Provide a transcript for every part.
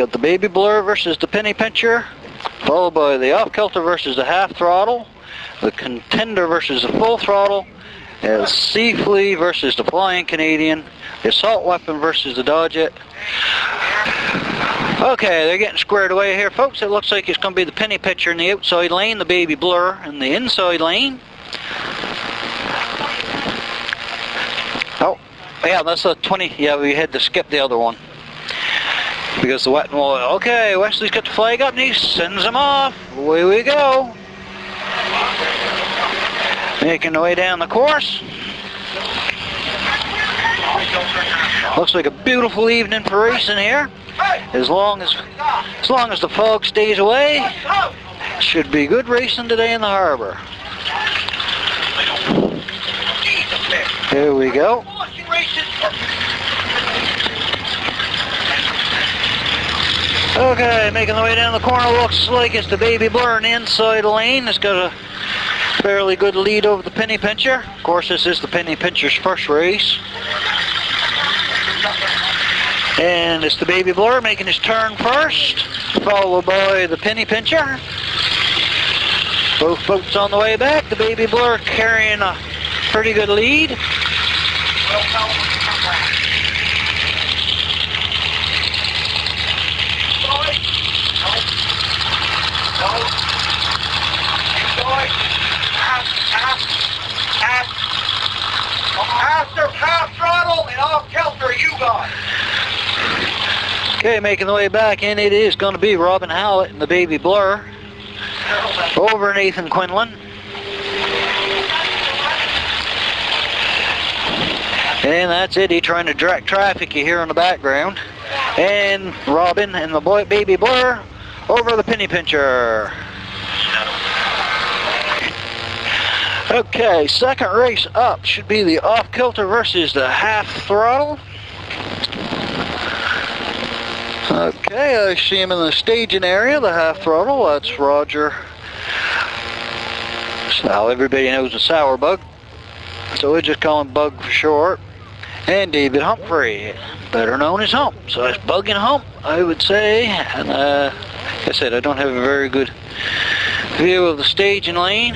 You got the Baby Blur versus the Penny Pincher, followed by the Off Kilter versus the Half Throttle, the Contender versus the Full Throttle, the Sea Flea versus the Flying Canadian, the Assault Weapon versus the Dodget. Okay, they're getting squared away here, folks. It looks like it's going to be the Penny Pincher in the outside lane, the Baby Blur in the inside lane. Oh, yeah, that's a 20. Yeah, we had to skip the other one because the wet and wild. Okay, Wesley's got the flag up and he sends them off. Away we go. Making the way down the course. Looks like a beautiful evening for racing here. As long as the fog stays away, should be good racing today in the harbor. Here we go. Okay, making the way down the corner. Looks like it's the Baby Blur in the inside lane. It's got a fairly good lead over the Penny Pincher. Of course, this is the Penny Pincher's first race. And it's the Baby Blur making his turn first, followed by the Penny Pincher. Both boats on the way back. The Baby Blur carrying a pretty good lead. After Half Throttle and Off Kilter, you guys. Okay, making the way back in, it is going to be Robin Howlett and the Baby Blur over Nathan Quinlan. And that's Eddie trying to direct traffic you hear in the background. And Robin and the Baby Blur over the Penny Pincher. Okay, second race up should be the Off Kilter versus the Half Throttle. Okay, I see him in the staging area, the Half Throttle. That's Roger. So everybody knows the Sour Bug, so we just call him Bug for short. And David Humphrey, better known as Hump. So it's Bug and Hump, I would say. And like I said, I don't have a very good view of the staging lane.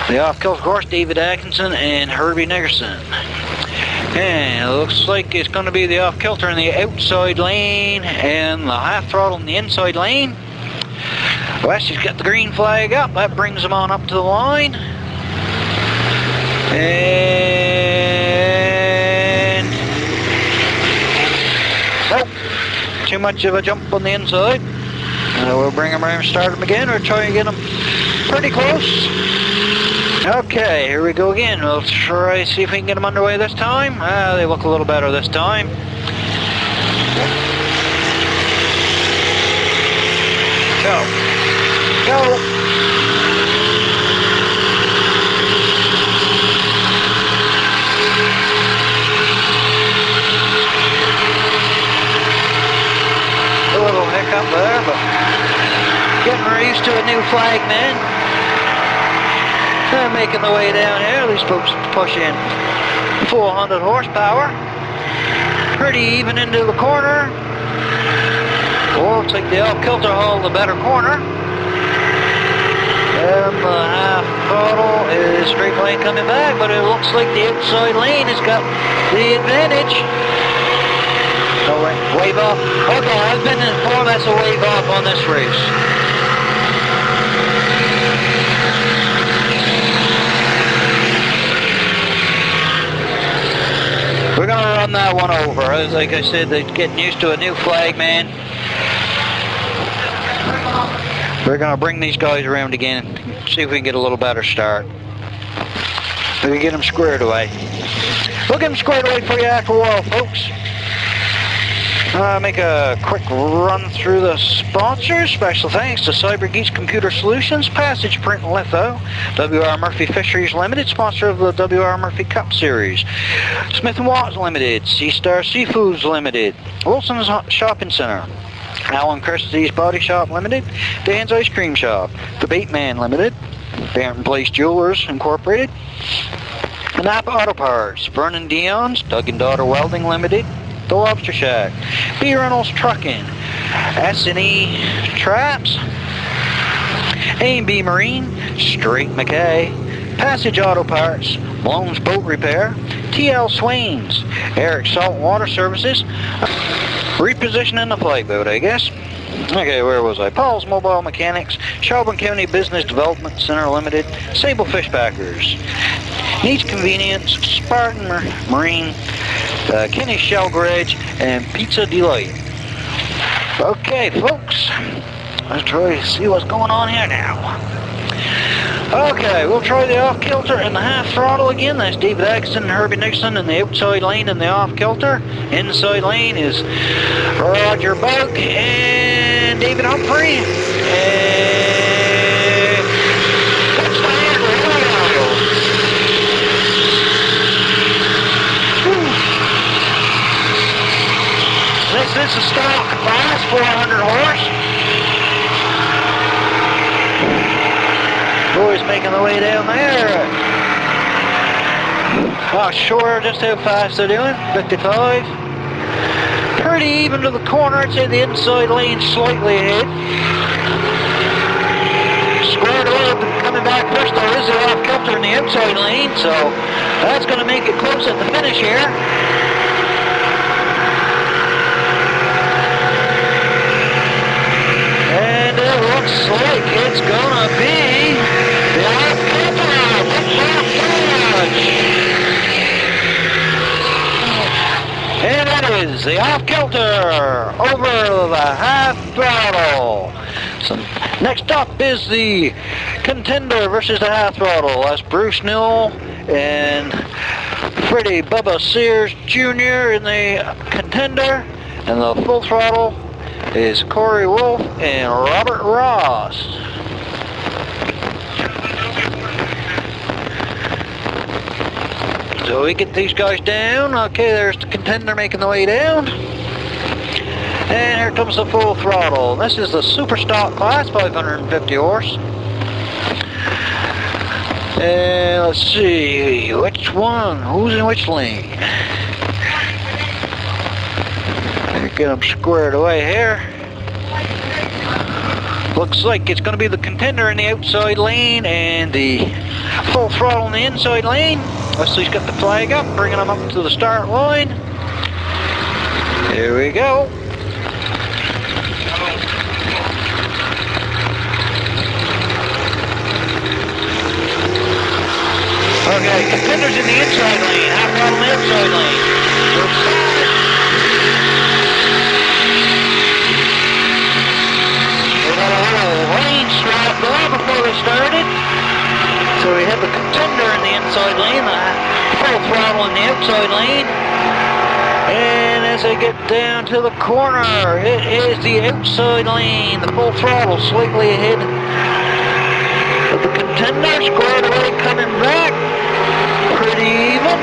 The Off Kilter, of course, David Atkinson and Herbie Nickerson. And it looks like it's going to be the Off Kilter in the outside lane and the Half Throttle in the inside lane. Wesley's got the green flag up. That brings them on up to the line. And nope, too much of a jump on the inside. We'll bring them around and start them again, or try and get them pretty close. Okay, here we go again. We'll try see if we can get them underway this time. They look a little better this time. Go. Go. A little hiccup there, but getting used to a new flag, man. Making the way down here, these folks push in 400 horsepower. Pretty even into the corner. Well, looks like the Off Kilter hauled the better corner. And the Half Throttle is straight line coming back, but it looks like the outside lane has got the advantage. Oh, wait, wave off. Okay, I've been informed that's a wave off on this race. We're going to run that one over. Like I said, they're getting used to a new flag, man. We're going to bring these guys around again and see if we can get a little better start. We can get them squared away. We'll get them squared away for you after a while, folks. Make a quick run through the sponsors. Special thanks to CyberGeeks Computer Solutions, Passage Print and Litho, W.R. Murphy Fisheries Limited, sponsor of the W.R. Murphy Cup Series, Smith & Watts Limited, Sea Star Seafoods Limited, Wilson's Shopping Center, Alan Christie's Body Shop Limited, Dan's Ice Cream Shop, The Bateman Limited, Barrington Place Jewelers Incorporated, Napa Auto Parts, Vernon Dion's, Doug and Daughter Welding Limited, The Lobster Shack, B. Reynolds Trucking, S&E Traps, A&B Marine, Straight McKay, Passage Auto Parts, Blown's Boat Repair, TL Swain's, Eric Saltwater Services, repositioning the flyboat, I guess. Okay, where was I? Paul's Mobile Mechanics, Shelburne County Business Development Center Limited, Sable Fish Packers, Needs Convenience, Spartan Marine, Kenny's Shell Garage, and Pizza Delight. Okay, folks, let's try to see what's going on here now. Okay, we'll try the off kilter and the half throttle again. That's David Atkinson and Herbie Nixon in the outside lane in the off kilter. Inside lane is Roger Buck and David Humphrey. And that's the hand. This is a stock class, 400 horse. Boys making the way down there. Not sure just how fast they're doing. 55. Pretty even to the corner. I'd say the inside lane slightly ahead. Squared away, coming back first though is the off kilter in the outside lane, so that's going to make it close at the finish here. And it looks like it's going to be the off kilter, and that is the off kilter over the half throttle. So next up is the Contender versus the half throttle. That's Bruce Newell and Freddie Bubba Sears Jr. in the Contender, and the full throttle is Corey Wolf and Robert Ross. So we get these guys down. Okay, there's the Contender making the way down. And here comes the full throttle. This is the super stock class, 550 horse. And let's see, which one? Who's in which lane? Get them squared away here. Looks like it's going to be the Contender in the outside lane and the full throttle in the inside lane. Leslie's got the flag up, bringing them up to the start line. Here we go. Okay, Contender's in the inside lane, half throttle in the outside lane. We got a little rain strap there before we started. So we have the Contender in the inside lane, the full throttle in the outside lane. And as I get down to the corner, it is the outside lane, the full throttle slightly ahead of the Contender, squared away coming back. Pretty even.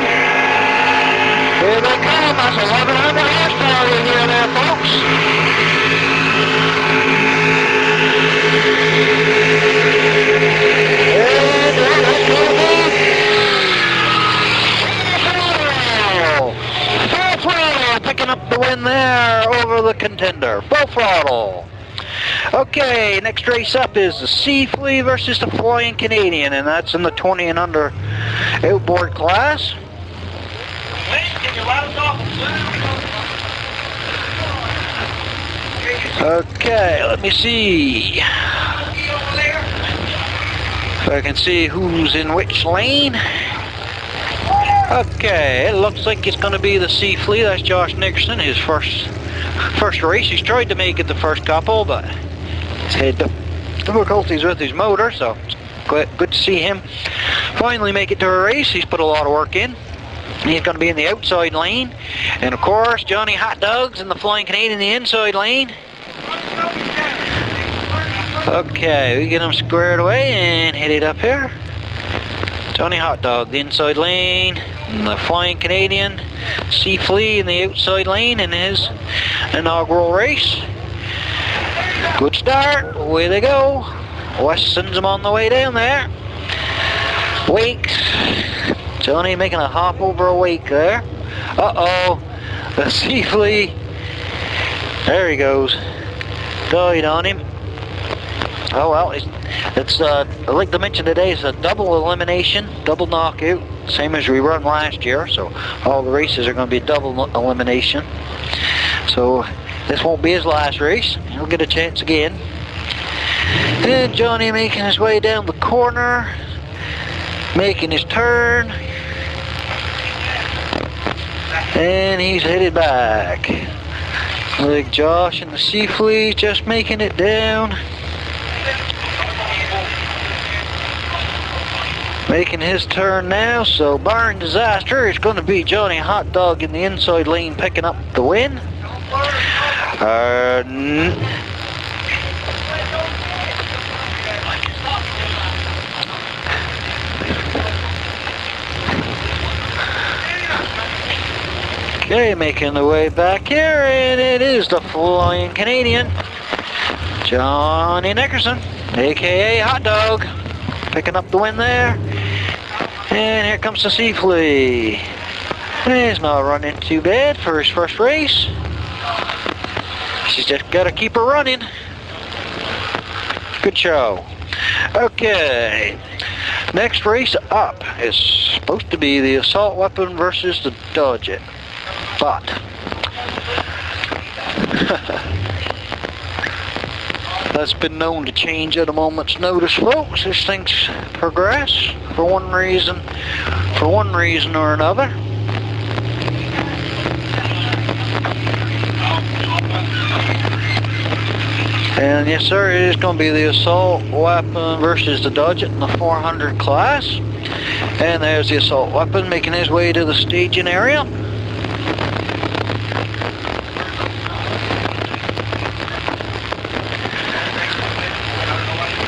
Here they come. That's 1100 horsepower you hear there, folks. Full throttle, picking up the win there over the Contender. Full throttle. Okay, next race up is the Sea Flea versus the Flying Canadian, and that's in the 20 and under outboard class. Okay, let me see if I can see who's in which lane. Okay, it looks like it's going to be the Sea Flea. That's Josh Nickerson, his first race. He's tried to make it the first couple, but he's had difficulties with his motor, so it's good to see him finally make it to a race. He's put a lot of work in. He's going to be in the outside lane. And of course, Johnny Hot Dogs in the Flying Canadian in the inside lane. Okay, we get him squared away and hit it up here. Johnny Hot Dog, the inside lane, and the Flying Canadian, Sea Flea in the outside lane in his inaugural race. Good start, away they go. West sends them on the way down there. Wake Johnny making a hop over a wake there. Uh-oh. The sea flea. There he goes. Died on him. Oh well, it's I'd like to mention today is a double elimination, double knockout, same as we run last year, so all the races are going to be double elimination. So this won't be his last race, he'll get a chance again. And Johnny making his way down the corner, making his turn, and he's headed back. Like Josh and the sea flea just making it down. Making his turn now, so barring disaster, it's going to be Johnny Hot Dog in the inside lane picking up the win. Okay, making the way back here, and it is the Flying Canadian, Johnny Nickerson, aka Hot Dog, picking up the win there. And here comes the sea flea. He's not running too bad for his first race. She's just got to keep her running. Good show. Okay. Next race up is supposed to be the assault weapon versus the Dodget. But that's been known to change at a moment's notice, folks, as things progress for one reason or another. And yes sir, it is going to be the assault weapon versus the Dodget in the 400 class. And there's the assault weapon making his way to the staging area.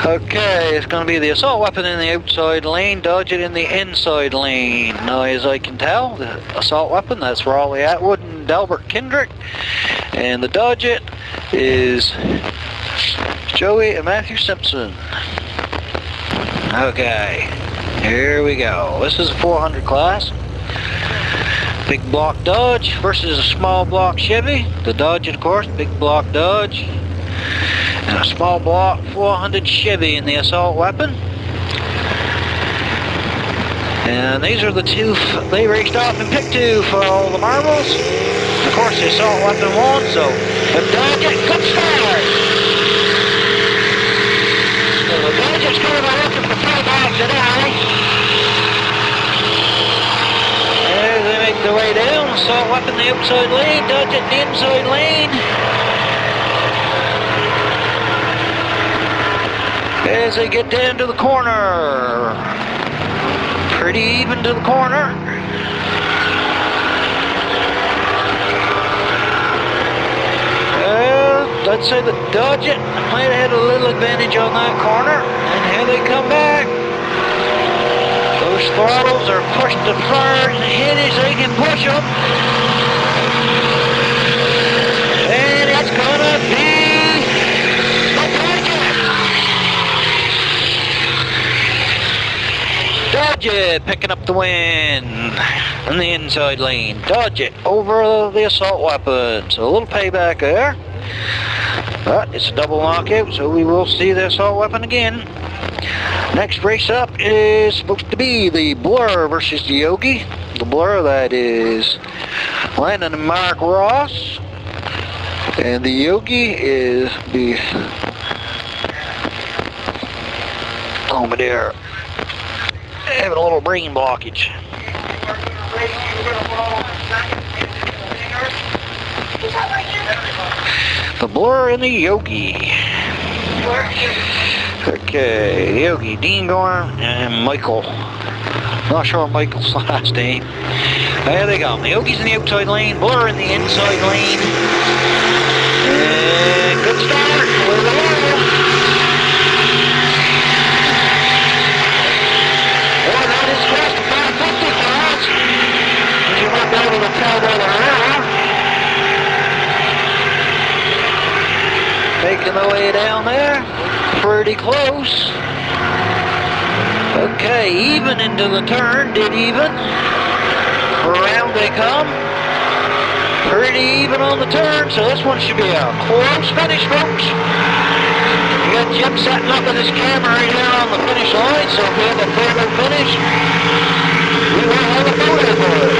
Okay, it's going to be the assault weapon in the outside lane, Dodget in the inside lane. Now, as I can tell, the assault weapon, that's Raleigh Atwood and Delbert Kendrick. And the Dodget is Joey and Matthew Simpson. Okay, here we go. This is a 400 class. Big block Dodge versus a small block Chevy. The Dodge, of course, big block Dodge. And a small block 400 Chevy in the assault weapon. And these are the two they raced off and picked two for all the marbles. Of course, the assault weapon won, so the Dodget good start. So the Dodget's going to be looking for payback today. As they make their way down, assault weapon the outside lane, Dodget the inside lane. As they get down to the corner, pretty even to the corner. I'd say the Dodget might have had a little advantage on that corner, and here they come back. Those throttles are pushed to front and hit as they can push them. And it's gonna be Dodget picking up the win in the inside lane. Dodget over the assault weapon. So a little payback there. But it's a double knockout, so we will see the assault weapon again. Next race up is supposed to be the Blur versus the Yogi. The Blur, that is Landon and Mark Ross. And the Yogi is the over there. Having a little brain blockage. The Blur and the Yogi. Okay, the Yogi, Dean Gorham and Michael. Not sure Michael's last name. There they go. The Yogi's in the outside lane, Blur in the inside lane. And good start with the Blur. Well, that is just a 550 class. You might be able to tell that around. Making the way down there, pretty close. Okay, even into the turn, dead even. Around they come. Pretty even on the turn, so this one should be a close finish, folks. We got Jim setting up with his camera right here on the finish line, so if we have a photo finish, we will have a photo for it.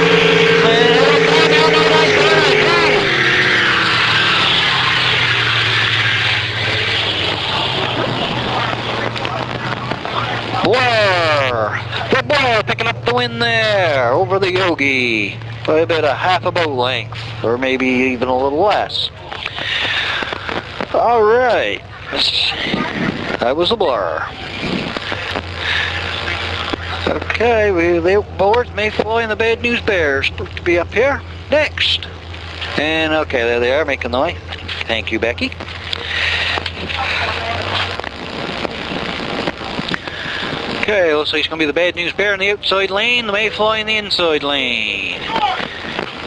Blur! The Blur picking up the win there over the Yogi by about a half a boat length, or maybe even a little less. Alright, that was the Blur. Okay, the outboards, Mayfly and the Bad News Bears supposed to be up here next. And okay, there they are making the way. Thank you, Becky. Okay, looks like it's going to be the Bad News Bear in the outside lane, the Mayfly in the inside lane.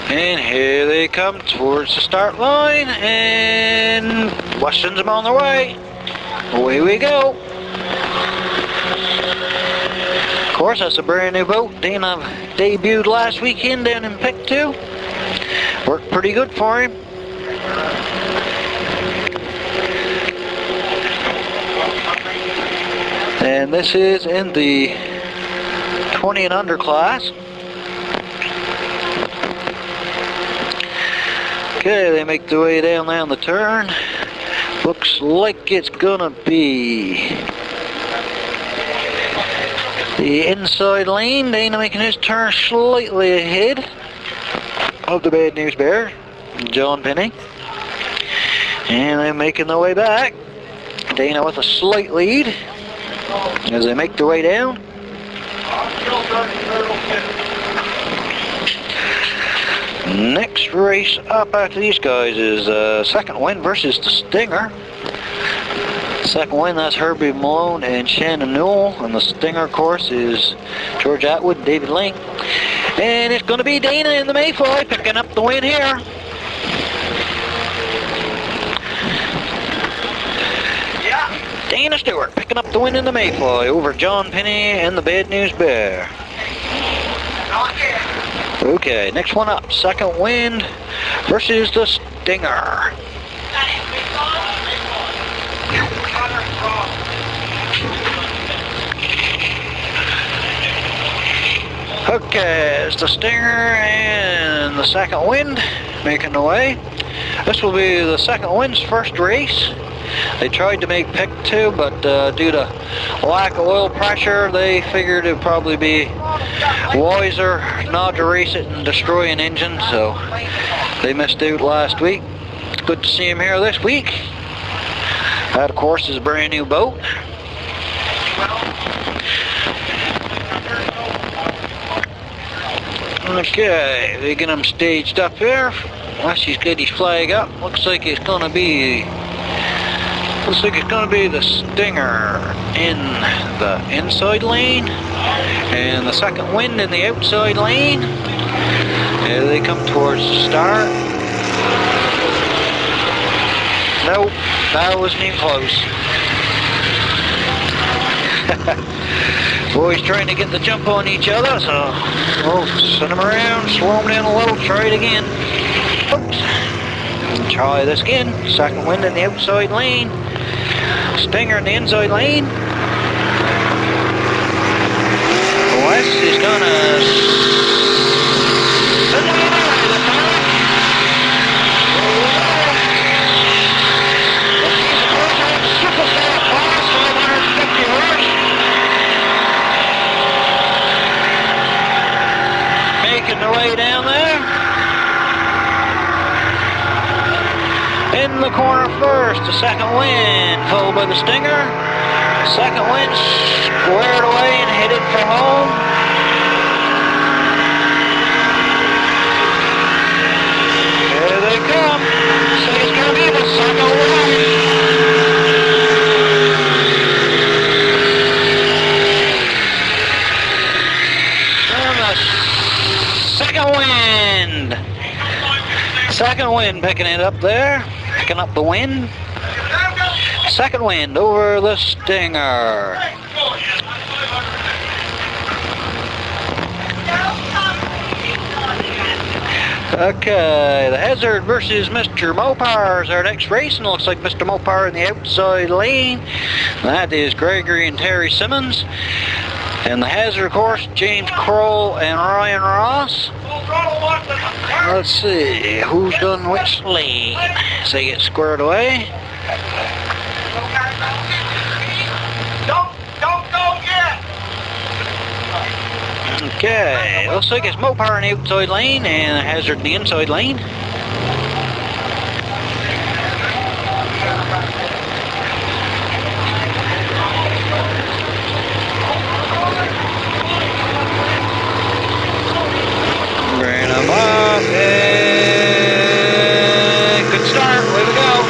And here they come towards the start line, and Weston's them on their way. Away we go. Of course, that's a brand new boat. Dana debuted last weekend down in Pick 2. Worked pretty good for him. And this is in the 20 and under class. Okay, they make their way down the turn. Looks like it's gonna be the inside lane. Dana making his turn slightly ahead of the Bad News Bear, John Penny. And they're making their way back. Dana with a slight lead as they make their way down. Next race up after these guys is Second Wind versus the Stinger. Second Wind, that's Herbie Malone and Shannon Newell. And the Stinger, of course, is George Atwood, David Link. And it's going to be Dana and the Mayfly picking up the win here. Dana Stewart picking up the win in the Mayfly over John Penny and the Bad News Bear. Okay, next one up, Second Wind versus the Stinger. Okay, it's the Stinger and the Second Wind making the way. This will be the Second Wind's first race. They tried to make Pick 2, but due to lack of oil pressure, they figured it would probably be wiser not to race it and destroy an engine, so they missed out last week. It's good to see him here this week. That, of course, is a brand new boat. Okay, they get him staged up here. Once he's got his flag up, looks like it's going to be the Stinger in the inside lane and the Second Wind in the outside lane. Here they come towards the start. Nope, that wasn't even close. Boys trying to get the jump on each other, so we'll send them around, slow them down a little, try it again. Oops. Try this again. Second Wind in the outside lane. Stinger in the inside lane. Wes is gonna send it out of the time. Superstar class, 550 horse. Making their way down there. In the corner first, the Second Wind, followed by the Stinger. Second Wind squared away and headed for home. Here they come. So it's going to be the Second Wind. And the Second Wind. Second Wind picking it up there. Picking up the win. Second Wind over the Stinger. Okay, the Hazard versus Mr. Mopar is our next race, and it looks like Mr. Mopar in the outside lane. That is Gregory and Terry Simmons. And the Hazard, of course, James Kroll and Ryan Ross. Let's see, who's done which lane as they get squared away. Don't go yet! Okay, looks like it's Mopar in the outside lane and the Hazard in the inside lane. Bring them up, and good start, away we go.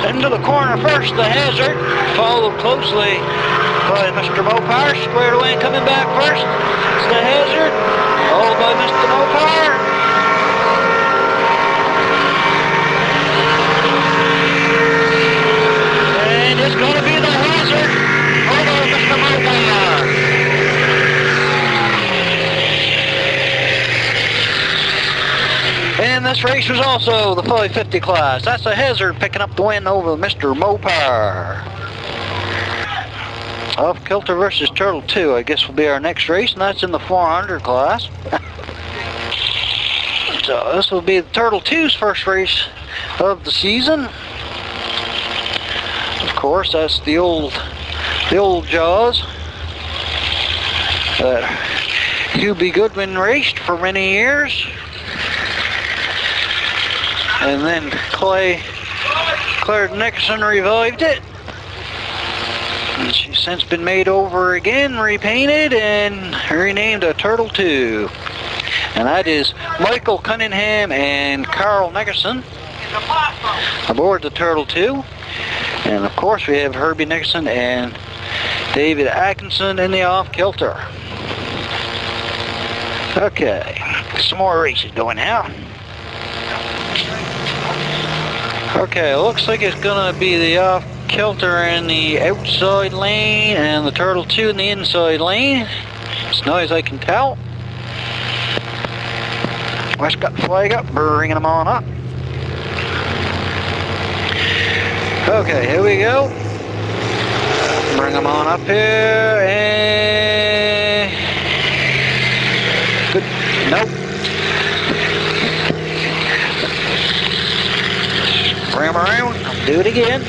Into the corner first, the Hazard, followed closely by Mr. Mopar, squared away and coming back first. It's the Hazard, followed by Mr. Mopar. And it's going to be the Hazard over Mr. Mopar. And this race was also the 550 class. That's the Hazard picking up the win over Mr. Mopar. Off Kilter versus Turtle 2, I guess will be our next race, and that's in the 400 class. So this will be the Turtle 2's first race of the season. Of course, that's the old Jaws that Hugh B. Goodwin raced for many years. And then Claire Nickerson revived it. And she's since been made over again, repainted, and renamed a Turtle 2. And that is Michael Cunningham and Carl Nickerson aboard the Turtle 2. And of course we have Herbie Nickerson and David Atkinson in the off kilter. Okay, some more races going now. Okay, looks like it's gonna be the off kilter in the outside lane and the Turtle 2 in the inside lane, as now as I can tell. West got the flag up, bringing them on up. Okay, here we go. Bring them on up here, and good. Nope. Bring them around. Do it again.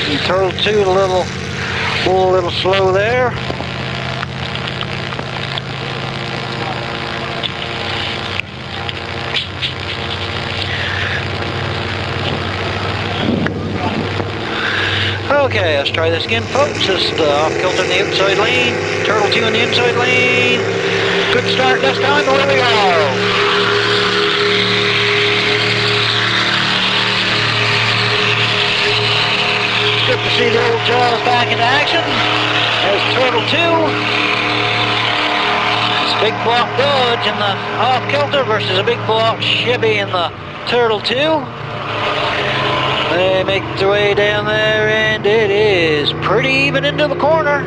And Turtle 2 a little slow there. Okay, let's try this again, folks. Just off kilter in the outside lane. Turtle 2 in the inside lane. Good start this time. Away we go. Good to see the old Jaws back in action. There's Turtle 2. It's a big block Dodge in the off kilter versus a big block Chevy in the Turtle 2. They make their way down there, and it is pretty even into the corner.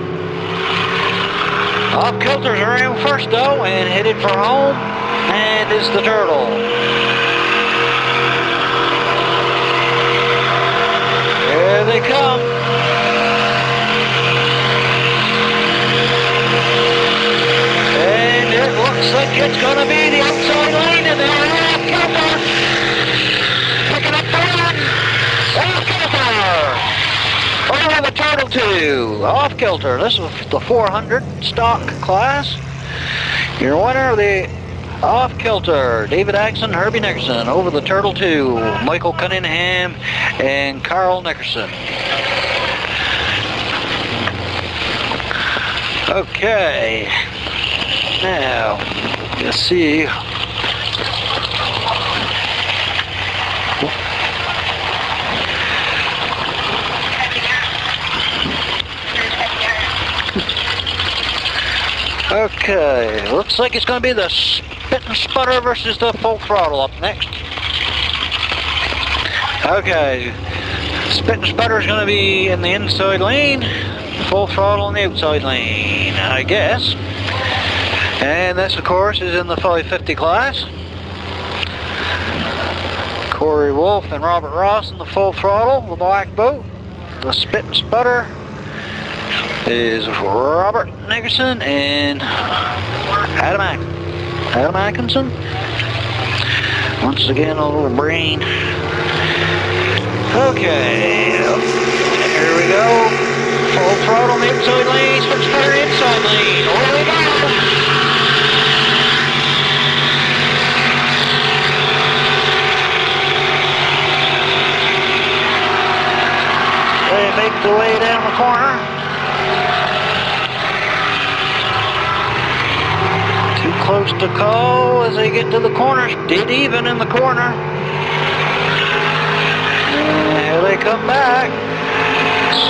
Off kilter's around first though, and headed for home, and it's the Turtle. Here they come. And it looks like it's going to be the outside lane, and they're off kilter. Picking up the run. Off kilter. Over the Turtle 2. Off kilter. This is the 400 stock class. Your winner of the off kilter, David Axon, Herbie Nickerson. Over the Turtle 2, Michael Cunningham and Carl Nickerson. Okay, now let's see. Okay. Okay, looks like it's going to be the Spit and Sputter versus the Full Throttle up next. Okay, Spit and Sputter is going to be in the inside lane, Full Throttle in the outside lane, I guess. And this, of course, is in the 550 class. Corey Wolf and Robert Ross in the Full Throttle, the black boat. The Spit and Sputter is Robert Nickerson and Adam Atkinson. Once again, a little brain. Okay, here we go. Full Throttle on the outside lane, Spit and Sputter inside lane. Away we go. They make the way down the corner. Too close to call as they get to the corner. Dead even in the corner. And here they come back.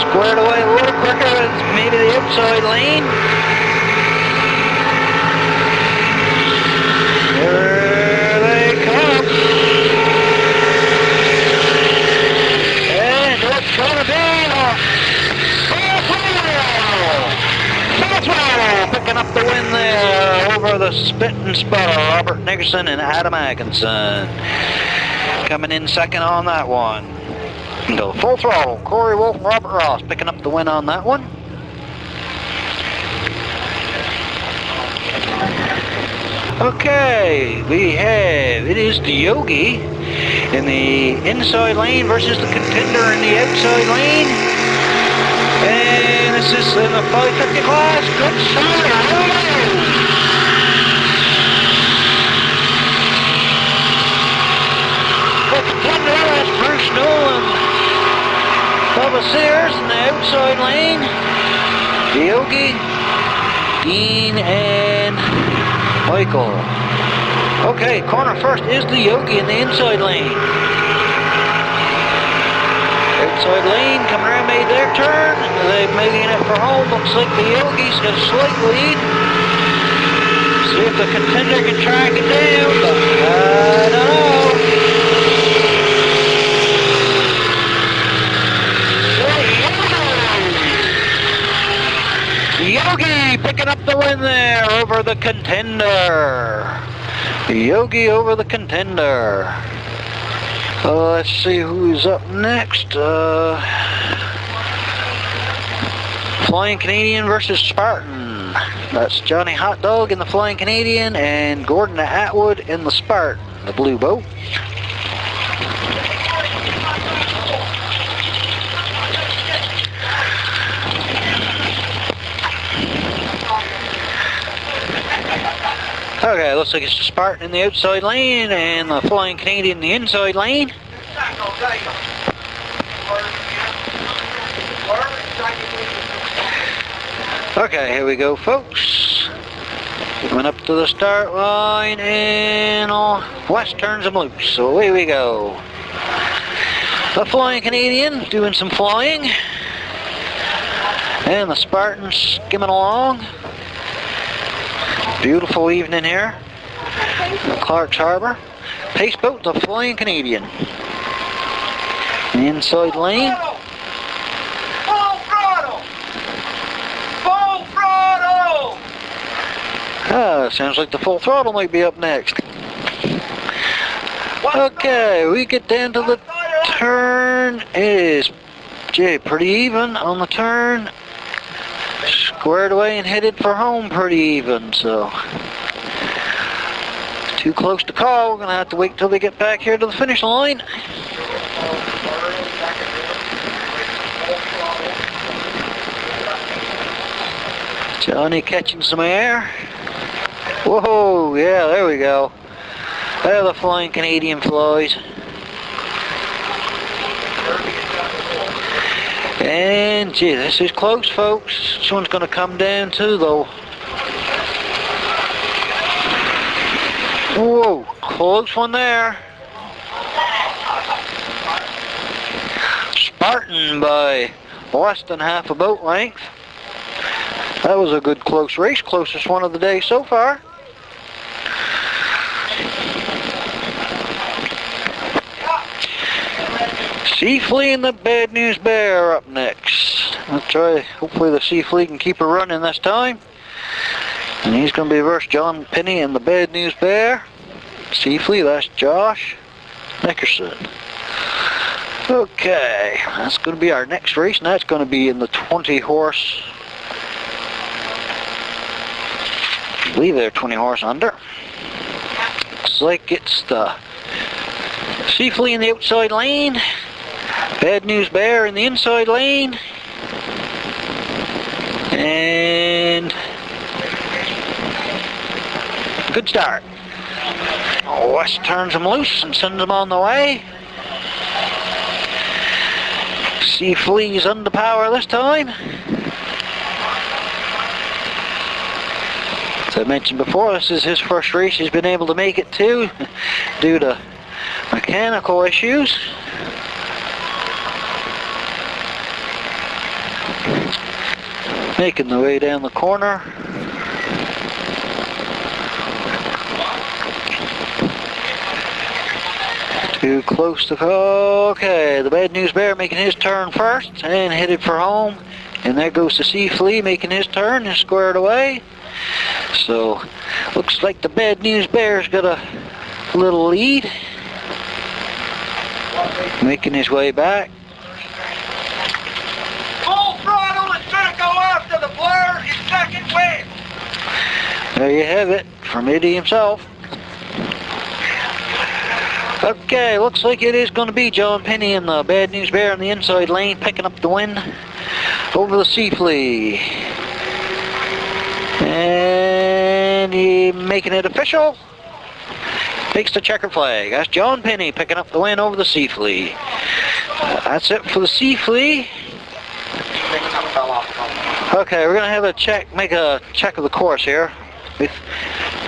Squared away a little quicker with maybe the outside lane. Here they come. And it's going to be picking up the win there over the Spit and Sputter, Robert Nickerson and Adam Atkinson. Coming in second on that one. The Full Throttle, Corey Wolf and Robert Ross picking up the win on that one. Okay, it is the Yogi in the inside lane versus the Contender in the outside lane. And this is in the 550 class. Good shot. The Contender is Bruce Nolan. Bubba Sears in the outside lane. The Yogi, Dean, and Michael. Okay, corner first is the Yogi in the inside lane. Outside lane, coming around, made their turn. They're making it for home. Looks like the Yogi's got a slight lead. See if the Contender can track it down, but I don't know. Yogi picking up the win there over the Contender. Yogi over the Contender. Let's see who's up next. Flying Canadian versus Spartan. That's Johnny Hot Dog in the Flying Canadian and Gordon Atwood in the Spartan, the blue boat. Okay, looks like it's the Spartan in the outside lane and the Flying Canadian in the inside lane. Okay, here we go, folks. Coming up to the start line and West turns them loose, so away we go. The Flying Canadian doing some flying and the Spartan skimming along. Beautiful evening here in Clark's Harbor. Pace boat, the Flying Canadian. The inside lane. Full throttle! Full throttle! Sounds like the Full Throttle might be up next. Okay, we get down to the turn. It is pretty even on the turn. Squared away and headed for home pretty even, so too close to call. We're gonna have to wait till they get back here to the finish line. Johnny catching some air. Whoa, yeah, there we go. There the Flying Canadian flies. And gee, this is close, folks. This one's going to come down too, though. Whoa, close one there. Spartan by less than half a boat length. That was a good close race, closest one of the day so far. Sea Flea and the Bad News Bear up next. Let's try, hopefully the Sea Flea can keep her running this time. And he's going to be versus John Penny and the Bad News Bear. Sea Flea, that's Josh Nickerson. Okay, that's going to be our next race, and that's going to be in the 20 horse. I believe they're 20 horse under. Looks like it's the Sea Flea in the outside lane, Bad News Bear in the inside lane, and good start. West turns him loose and sends him on the way. Sea Flea's under power this time. As I mentioned before, this is his first race he's been able to make it to due to mechanical issues. Making the way down the corner. Too close to call. Okay, the Bad News Bear making his turn first and headed for home. And there goes the Sea Flea making his turn and squared away. So, looks like the Bad News Bear's got a little lead. Making his way back. Full throttle is going to go after the Blur in second win. There you have it, from Eddie himself. Okay, looks like it is going to be John Penny and the Bad News Bear in the inside lane, picking up the win over the Sea Flea. And he making it official. Takes the checker flag. That's John Penny picking up the win over the Sea Flea. That's it for the Sea Flea. Okay, we're going to have a check, make a check of the course here. With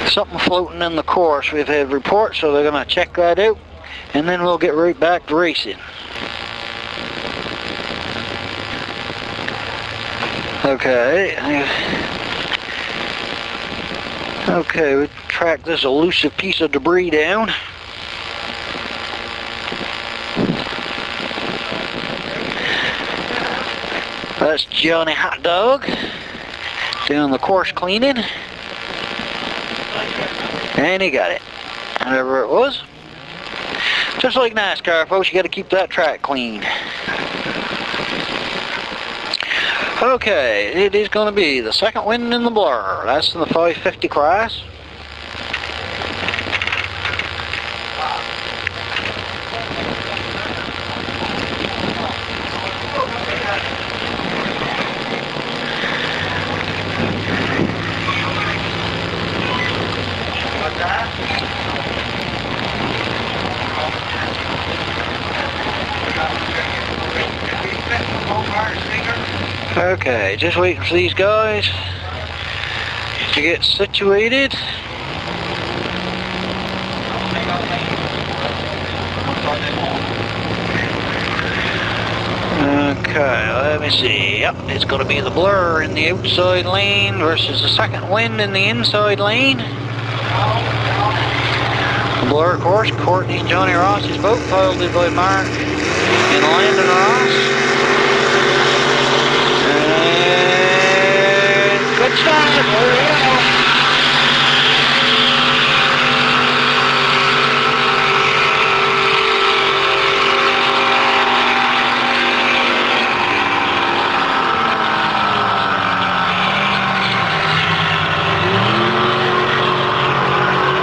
something floating in the course. We've had reports, so they're going to check that out. And then we'll get right back to racing. Okay. Okay, we track this elusive piece of debris down. That's Johnny Hot Dog doing the course cleaning. And he got it. Whatever it was. Just like NASCAR, folks, you got to keep that track clean. Okay, it is going to be the second win in the Blur. That's in the 550 class. Okay, just waiting for these guys to get situated. Okay, let me see. Yep, it's going to be the Blur in the outside lane versus the second win in the inside lane. The Blur, of course, Courtney and Johnny Ross's boat, piloted by Mark and Landon Ross. Good start.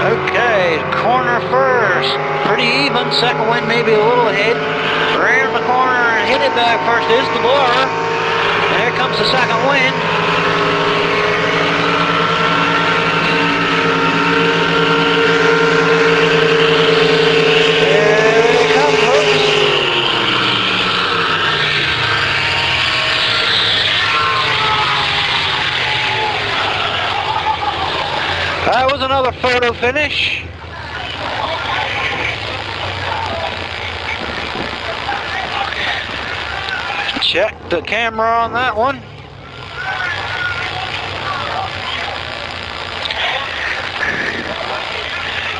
Okay, corner first. Pretty even. Second win maybe a little ahead. Around the corner and hit it back first is the Blur. There comes the second win. That was another photo finish. Check the camera on that one.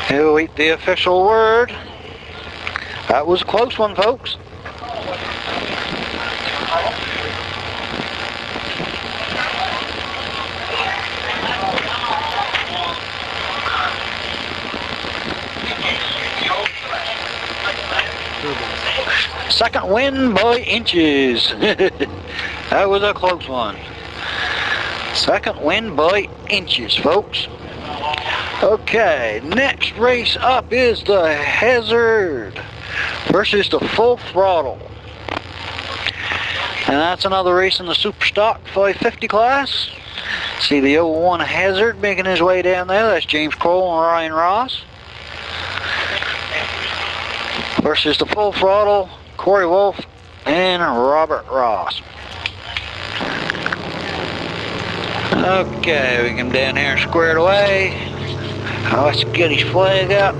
He'll wait the official word. That was a close one, folks. Second win by inches. That was a close one. Second win by inches, folks. Okay, next race up is the Hazard versus the Full Throttle. And that's another race in the Super Stock 550 class. See the 01 Hazard making his way down there. That's James Kroll and Ryan Ross. Versus the Full Throttle, Corey Wolf and Robert Ross. Okay, we come down here and square it away. Let's get his flag up.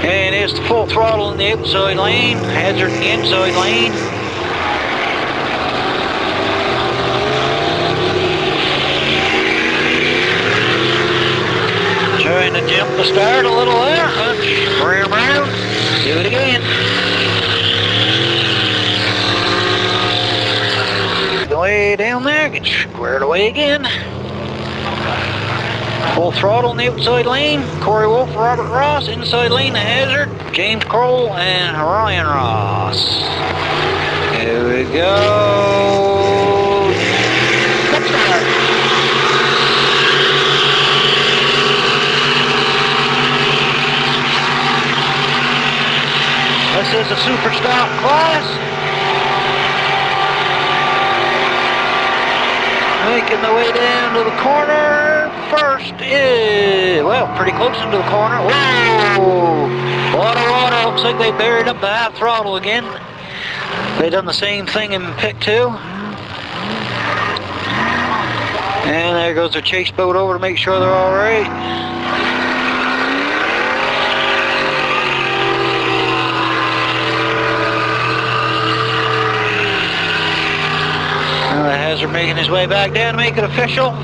And it's the Full Throttle in the outside lane, Hazard in the inside lane. Trying to jump the start a little there. Rear around. Do it again. Way down there, get squared away again. Full Throttle in the outside lane, Corey Wolf, Robert Ross, inside lane, the Hazard, James Kroll, and Ryan Ross. Here we go. Let's start. This is a Super Stock class. Making the way down to the corner. First is, well, pretty close into the corner. Whoa! Water. Looks like they buried up the half throttle again. They done the same thing in pick 2. And there goes their chase boat over to make sure they're all right. And the Hazard making his way back down to make it official.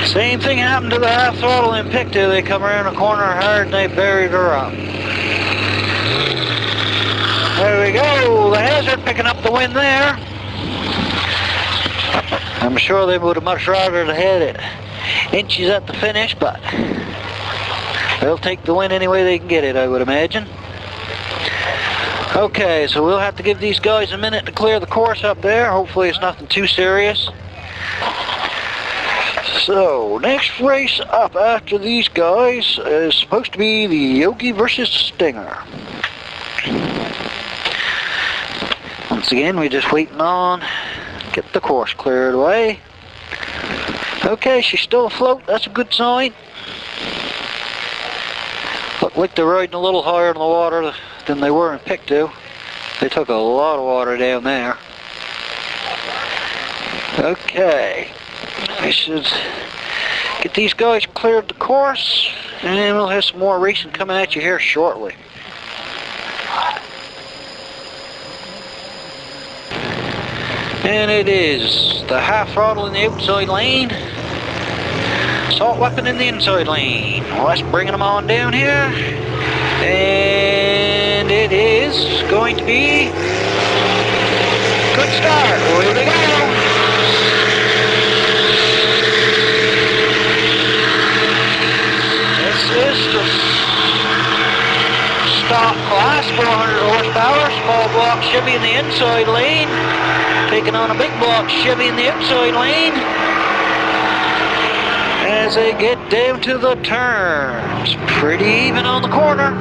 Same thing happened to the half throttle in pick 2. They come around the corner hard and they buried her up. There we go. The Hazard picking up the win there. I'm sure they would have much rather had it inches at the finish, but they'll take the win any way they can get it, I would imagine. Okay, so we'll have to give these guys a minute to clear the course up there. Hopefully it's nothing too serious. So, next race up after these guys is supposed to be the Yogi versus Stinger. Once again, we're just waiting on get the course cleared away. Okay, she's still afloat. That's a good sign. Look like they're riding a little higher in the water than they were in pick 2. They took a lot of water down there. Okay. I should get these guys cleared the course, and we'll have some more racing coming at you here shortly. And it is the half throttle in the outside lane, assault weapon in the inside lane. Well, let's bring them on down here, and it is going to be good start. Here we go. This is the stock class, 400 horsepower, small block Chevy in the inside lane, taking on a big block Chevy in the outside lane as they get down to the turns. Pretty even on the corner.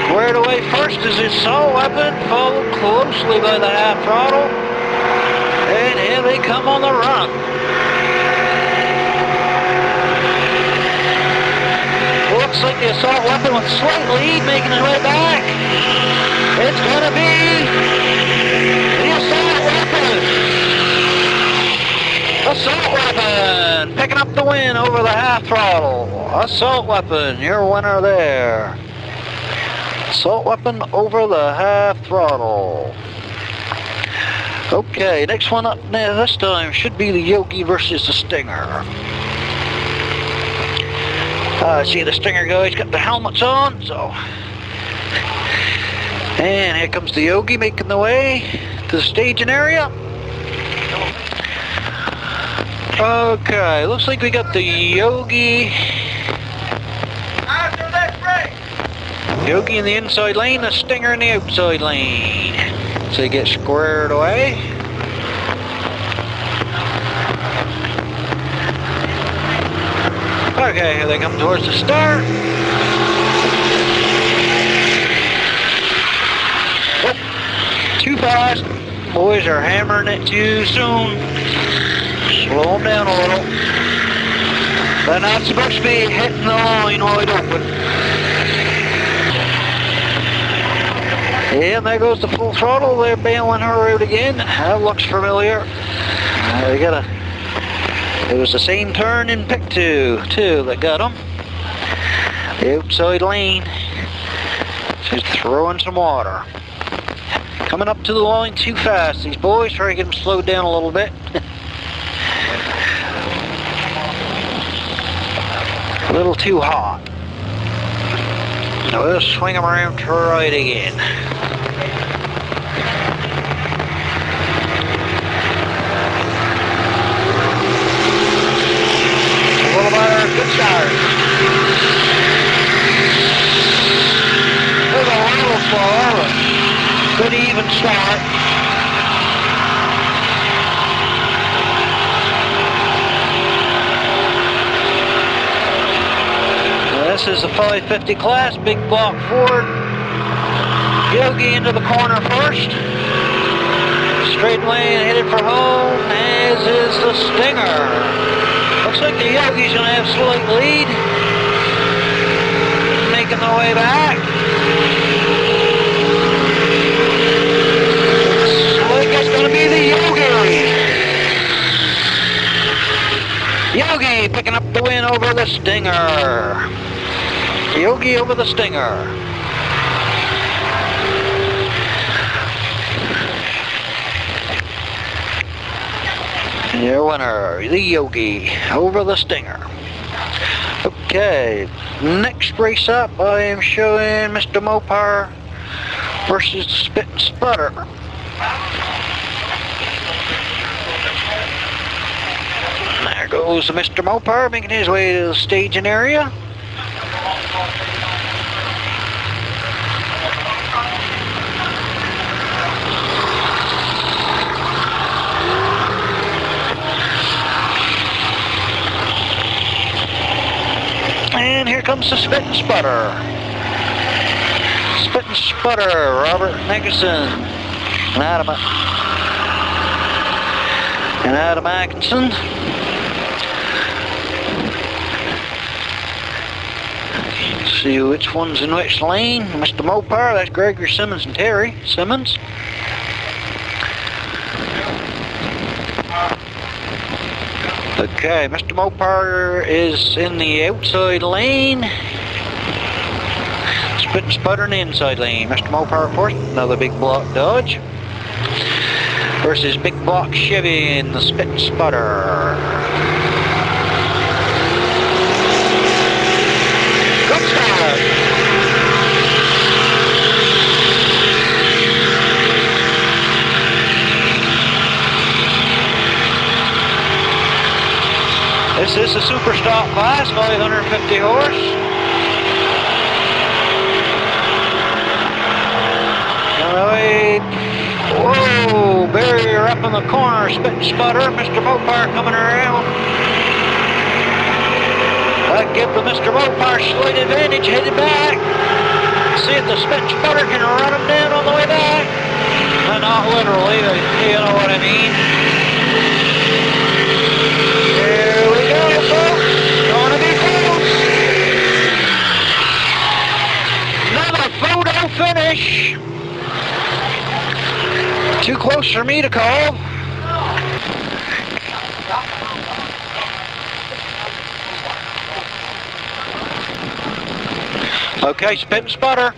Squared away first is his assault weapon, followed closely by the half throttle, and here they come on the run. Looks like the assault weapon with slight lead, making his way back. It's going to be the assault weapon. Assault weapon picking up the win over the half throttle. Assault weapon, your winner there. Assault weapon over the half throttle. Okay, next one up now this time should be the Yogi versus the Stinger. See the Stinger guys got the helmets on, so. And here comes the Yogi making the way to the staging area. Okay, looks like we got the Yogi. Yogi in the inside lane, the Stinger in the outside lane. So they get squared away. Okay, here they come towards the start. Oh, too fast. Boys are hammering it too soon. Slow them down a little. They're not supposed to be hitting the line wide open. And there goes the full throttle. They're bailing her out again. That looks familiar. It was the same turn in pick two that got them. The outside lane. She's throwing some water. Coming up to the line too fast. These boys try to get them slowed down a little bit. A little too hot. Now we'll swing them around to right again. A little better, good start. There's a little slower, but good even start. This is the 550 class, big block Ford. Yogi into the corner first. Straight lane headed for home, as is the Stinger. Looks like the Yogi's going to have slight lead. Making the way back. Looks like it's going to be the Yogi. Yogi picking up the win over the Stinger. Yogi over the Stinger. Your winner, the Yogi over the Stinger. Okay, next race up I am showing Mr. Mopar versus the Spit and Sputter. There goes Mr. Mopar making his way to the staging area. And here comes the Spit and Sputter. Spit and Sputter, Robert Nickerson and Adam Atkinson. See which one's in which lane. Mr. Mopar, that's Gregory Simmons and Terry Simmons. Okay, Mr. Mopar is in the outside lane. Spit and Sputter in the inside lane. Mr. Mopar, of course, another big block Dodge. Versus big block Chevy in the Spit and Sputter. Good start. This is the super stock class, 550 horse. Alright. Whoa, barrier up in the corner, Spit and Sputter. Mr. Mopar coming around. That give the Mr. Mopar slight advantage, headed back. See if the Spit and Sputter can run him down on the way back. Not literally, but you know what I mean. Here we go, folks. Gonna be close. Another photo finish. Too close for me to call. Okay, Spit and Sputter.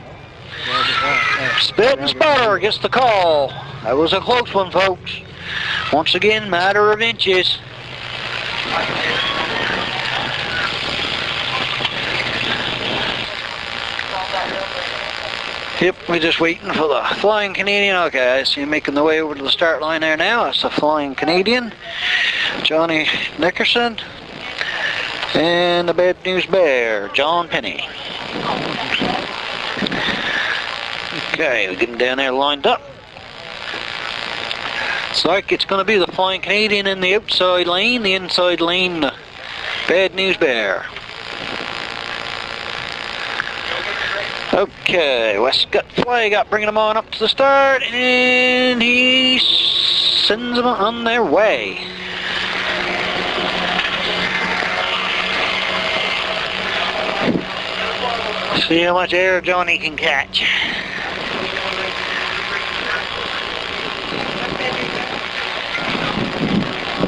Spitting Sputter gets the call. That was a close one, folks. Once again, matter of inches. Yep, we're just waiting for the Flying Canadian. Okay, I see him making the way over to the start line there now. That's the Flying Canadian, Johnny Nickerson, and the Bad News Bear, John Penny. Okay, we get him down there lined up. Looks like it's going to be the Flying Canadian in the outside lane, the inside lane, the Bad News Bear. Okay, West got flag up, bringing them on up to the start, and he sends them on their way. See how much air Johnny can catch.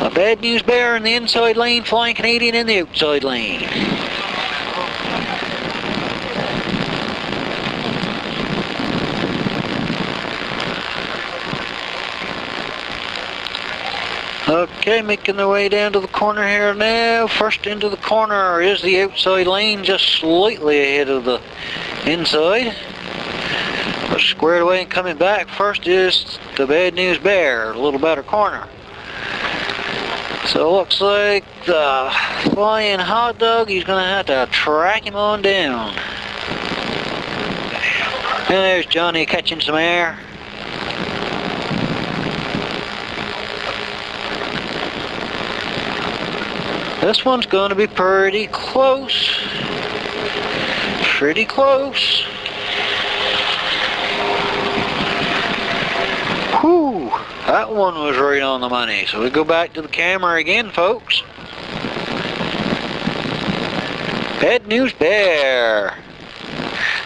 A Bad News Bear in the inside lane, Flying Canadian in the outside lane. Okay, making their way down to the corner here now. First into the corner is the outside lane, just slightly ahead of the inside. But squared away and coming back first is the Bad News Bear, a little better corner. So it looks like the Flying Hot Dog, he's going to have to track him on down. And there's Johnny catching some air. This one's going to be pretty close. Pretty close. Whew, that one was right on the money. So we go back to the camera again, folks. Bad News Bear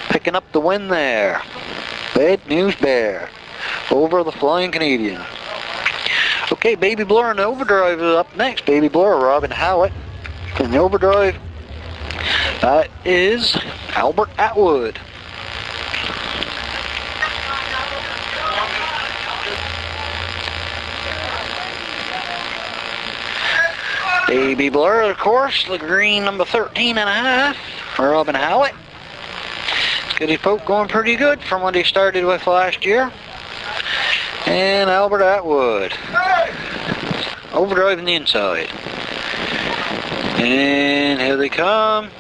picking up the win there. Bad News Bear over the Flying Canadian. Okay, Baby Blur and the Overdrive is up next. Baby Blur, Robin Howlett. And the Overdrive, that is Albert Atwood. Baby Blur, of course, the green number 13.5 for Robin Howlett. He's got his poke going pretty good from what he started with last year. And Albert Atwood. Overdrive in the inside. And here they come.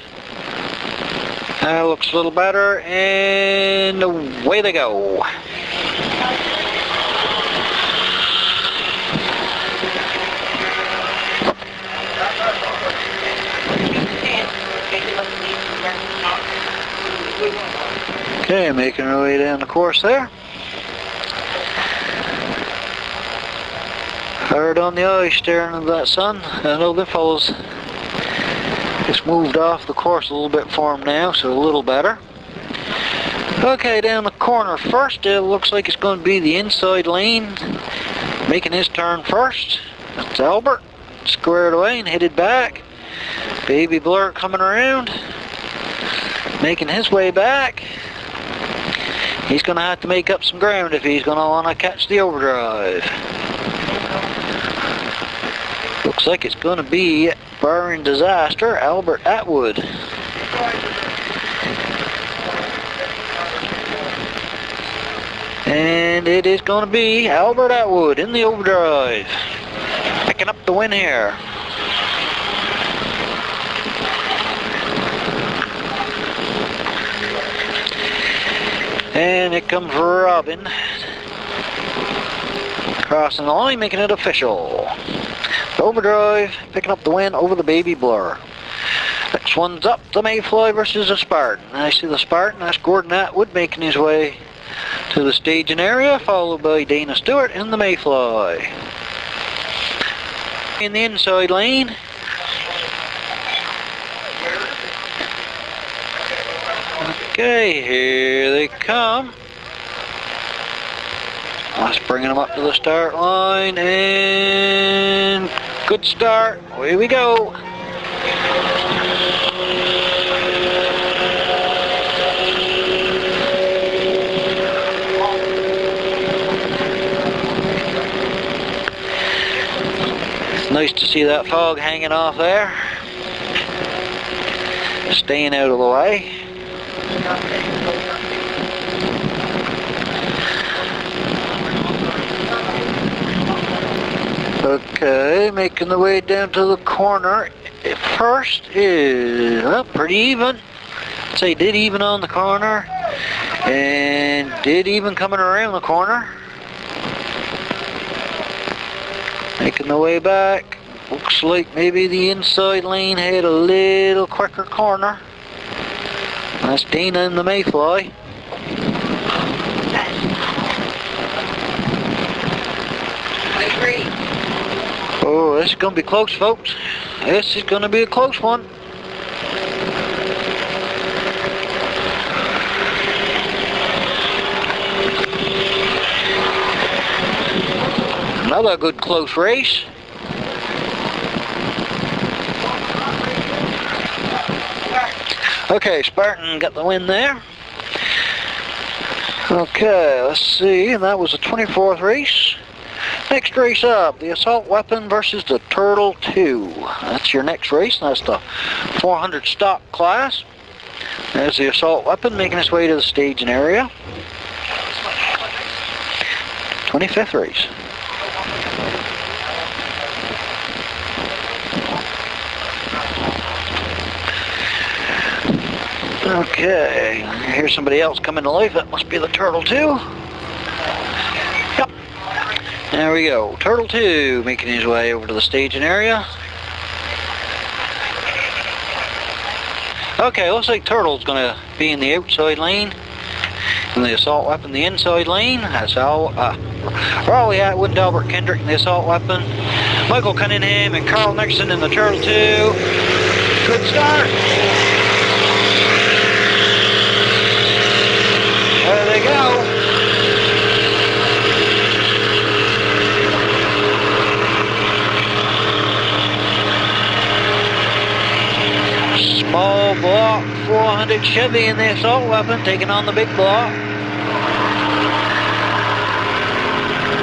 That looks a little better. And away they go. Okay, making our way down the course there. Hard on the eye, staring at that sun. I know the fellows just moved off the course a little bit for him now, so a little better. Okay, down the corner first, it looks like it's going to be the inside lane, making his turn first. That's Albert, squared away and headed back. Baby Blur coming around, making his way back. He's going to have to make up some ground if he's going to want to catch the Overdrive. Looks like it's going to be, barring disaster, Albert Atwood. And it is going to be Albert Atwood in the Overdrive, picking up the win here. And here comes Robin, crossing the line, making it official. Overdrive picking up the win over the Baby Blur. Next one's up, the Mayfly versus the Spartan. I see the Spartan, that's Gordon Atwood making his way to the staging area, followed by Dana Stewart in the Mayfly. In the inside lane. Okay, here they come. Let's bring them up to the start line, and good start. Away we go. Nice to see that fog hanging off there. Staying out of the way. Okay, making the way down to the corner. First is, well, pretty even. I'd say dead even on the corner. And dead even coming around the corner. Making the way back. Looks like maybe the inside lane had a little quicker corner. That's Dana and the Mayfly. Oh, this is going to be close, folks. This is going to be a close one. Another good close race. Okay, Spartan got the win there. Okay, let's see. That was the 24th race. Next race up, the assault weapon versus the Turtle 2. That's your next race. That's the 400 stock class. There's the assault weapon making its way to the staging area. 25th race. Okay, here's somebody else coming to life. That must be the Turtle 2. Yep. There we go. Turtle 2 making his way over to the staging area. Okay, looks like Turtle's going to be in the outside lane. And the assault weapon, the inside lane. That's all. Raleigh Atwood, Albert Kendrick in the assault weapon. Michael Cunningham and Carl Nixon in the Turtle 2. Good start. There they go. Small block 400 Chevy in the assault weapon taking on the big block.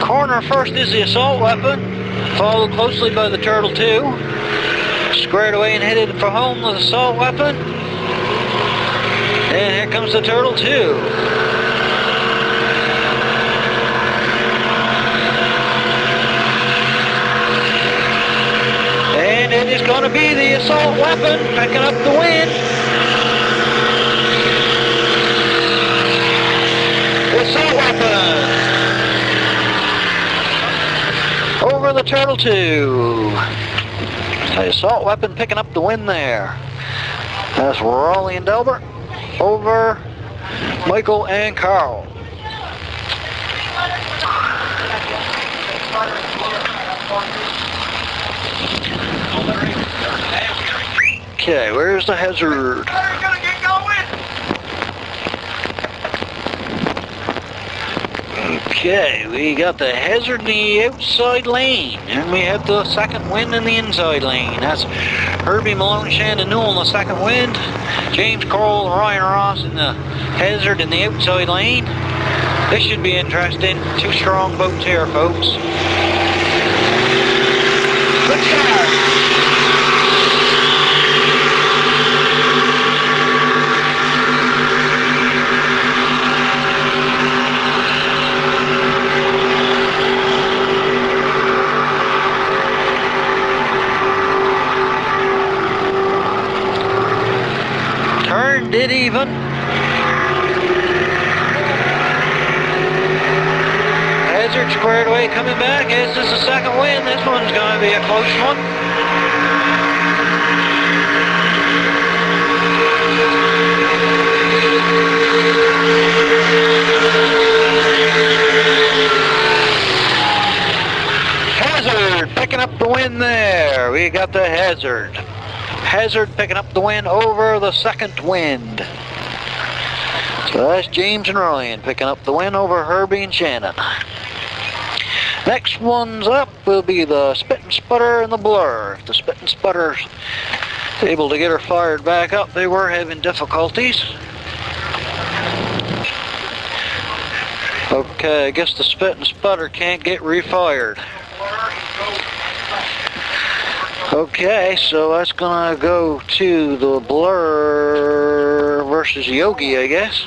Corner first is the assault weapon, followed closely by the Turtle 2. Squared away and headed for home with the assault weapon. And here comes the Turtle 2. And it is going to be the assault weapon picking up the win. The assault weapon over the Turtle 2. The assault weapon picking up the win there. That's Raleigh and Delbert over Michael and Carl. Okay, where's the hazard? Okay, we got the hazard in the outside lane, and we have the second wind in the inside lane. That's Herbie Malone, Shannon Newell in the second wind, James Cole, Ryan Ross in the hazard in the outside lane. This should be interesting. Two strong boats here, folks. Good start. Did even. Hazard squared away coming back. This is the second win. This one's going to be a close one. Hazard picking up the win there. We got the Hazard. Hazard picking up the win over the second wind. So that's James and Ryan picking up the win over Herbie and Shannon. Next one's up will be the Spit and Sputter and the Blur. If the Spit and Sputter's able to get her fired back up, they were having difficulties. Okay, I guess the Spit and Sputter can't get refired. Okay, so that's gonna go to the Blur versus Yogi, I guess.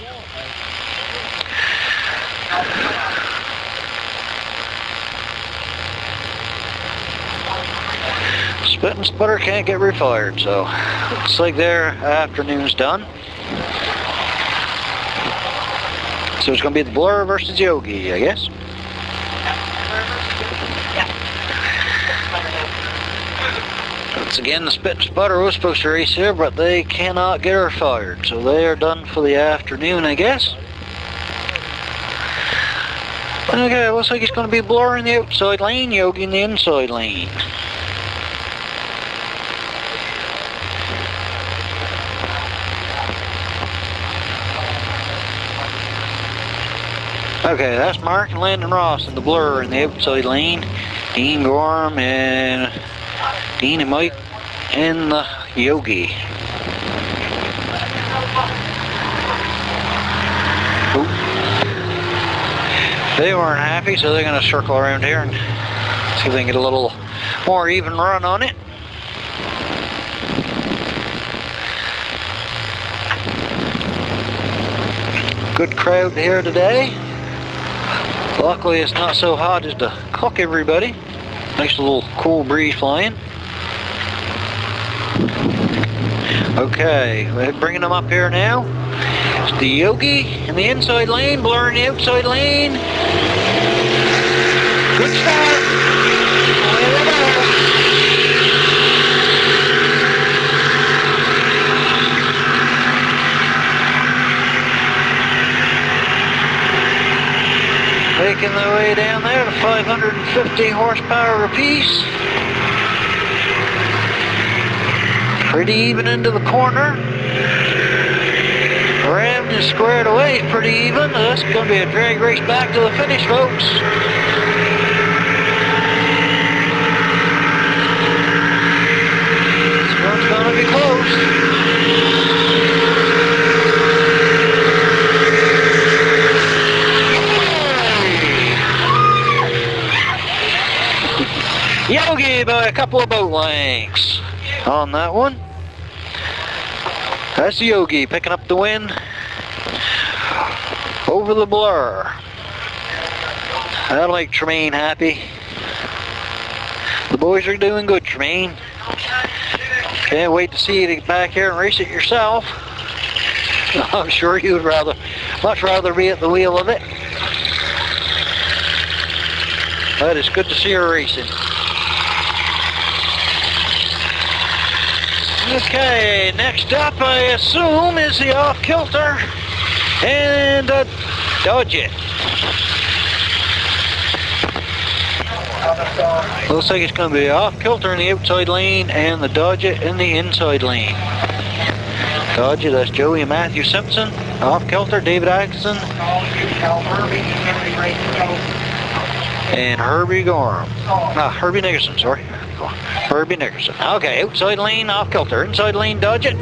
Spit and Sputter can't get refired, so looks like their afternoon's done. So it's gonna be the Blur versus Yogi, I guess. Once again, the Spit and Sputter was supposed to race here, but they cannot get her fired, so they are done for the afternoon, I guess. Okay, looks like it's going to be Blur in the outside lane, Yogi in the inside lane. Okay, that's Mark and Landon Ross in the Blur in the outside lane. Dean Gorham and Dean and Mike in the Yogi. Ooh. They weren't happy, so they're going to circle around here and see if they can get a little more even run on it. Good crowd here today. Luckily it's not so hot as to cook everybody. Nice little cool breeze flying. Okay, we're bringing them up here now. It's the Yogi in the inside lane, Blur in the outside lane. Good start. There we go. Making their way down there to 550 horsepower apiece. Pretty even into the corner. Rammed and squared away pretty even. That's going to be a drag race back to the finish, folks. This one's going to be close. Yogi by a couple of boat lengths on that one. That's Yogi picking up the win over the Blur. That'll make Tremaine happy. The boys are doing good, Tremaine. Can't wait to see you to get back here and race it yourself. I'm sure you'd much rather be at the wheel of it. But it's good to see her racing. Okay, next up I assume is the off-kilter and the Dodget. Looks like it's going to be off-kilter in the outside lane and the Dodget in the inside lane. Dodget, that's Joey and Matthew Simpson. Off-kilter, David Atkinson. And Herbie Gorham. Herbie Nickerson, sorry. Herbie Nickerson. Okay, outside lane, off kilter. Inside lane, Dodget.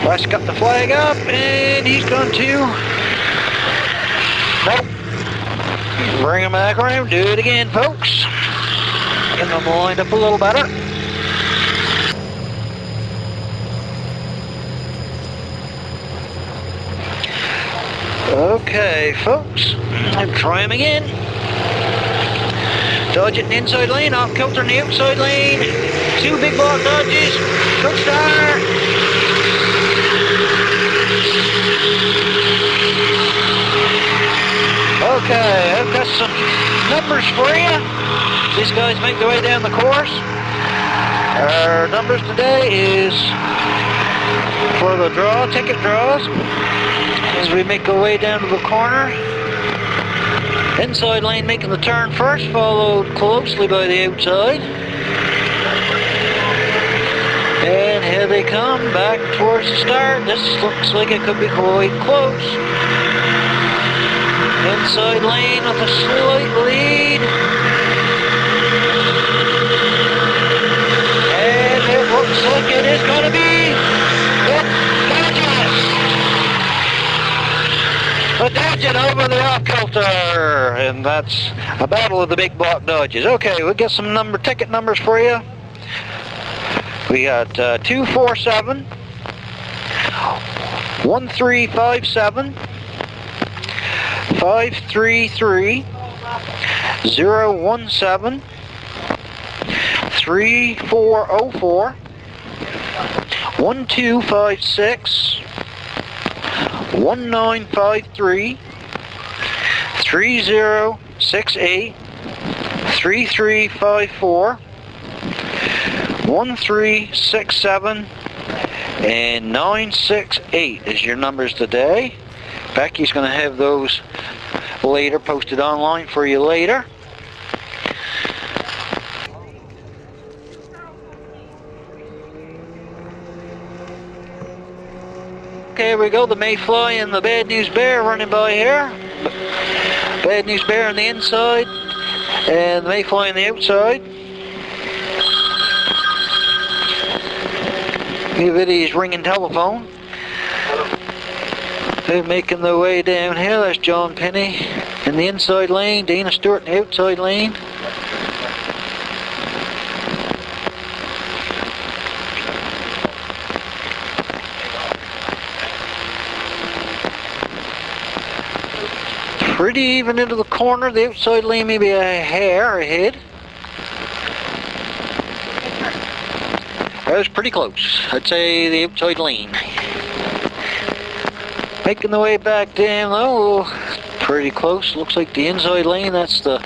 Wes got the flag up, and he's going to... Nope. Bring him back around. Do it again, folks. Get them lined up a little better. Okay, folks. Try him again. Dodget in the inside lane, off kilter in the outside lane. Two big block dodges. Good start. Okay, I've got some numbers for you. These guys make their way down the course. Our numbers today is for the ticket draws. As we make our way down to the corner. Inside lane making the turn first, followed closely by the outside. And here they come, back towards the start. This looks like it could be quite close. Inside lane with a slight lead. And it looks like it is going to be the Dodget over the off-kilter. And that's a battle of the big block Dodges. Okay, we'll get some ticket numbers for you. We got 247, 1357, 533, 017, 3404, 1256, 1953, 3068, 3354, 1367, and 968 is your numbers today. Becky's going to have those later, posted online for you later. Okay, here we go, the Mayfly and the Bad News Bear running by here. Bad News Bear on the inside and the Mayfly on the outside. He's ringing telephone. They're making their way down here. There's John Penny in the inside lane, Dana Stewart in the outside lane. Pretty even into the corner. The outside lane maybe a hair ahead. That was pretty close. I'd say the outside lane. Making the way back down though, pretty close. Looks like the inside lane, that's the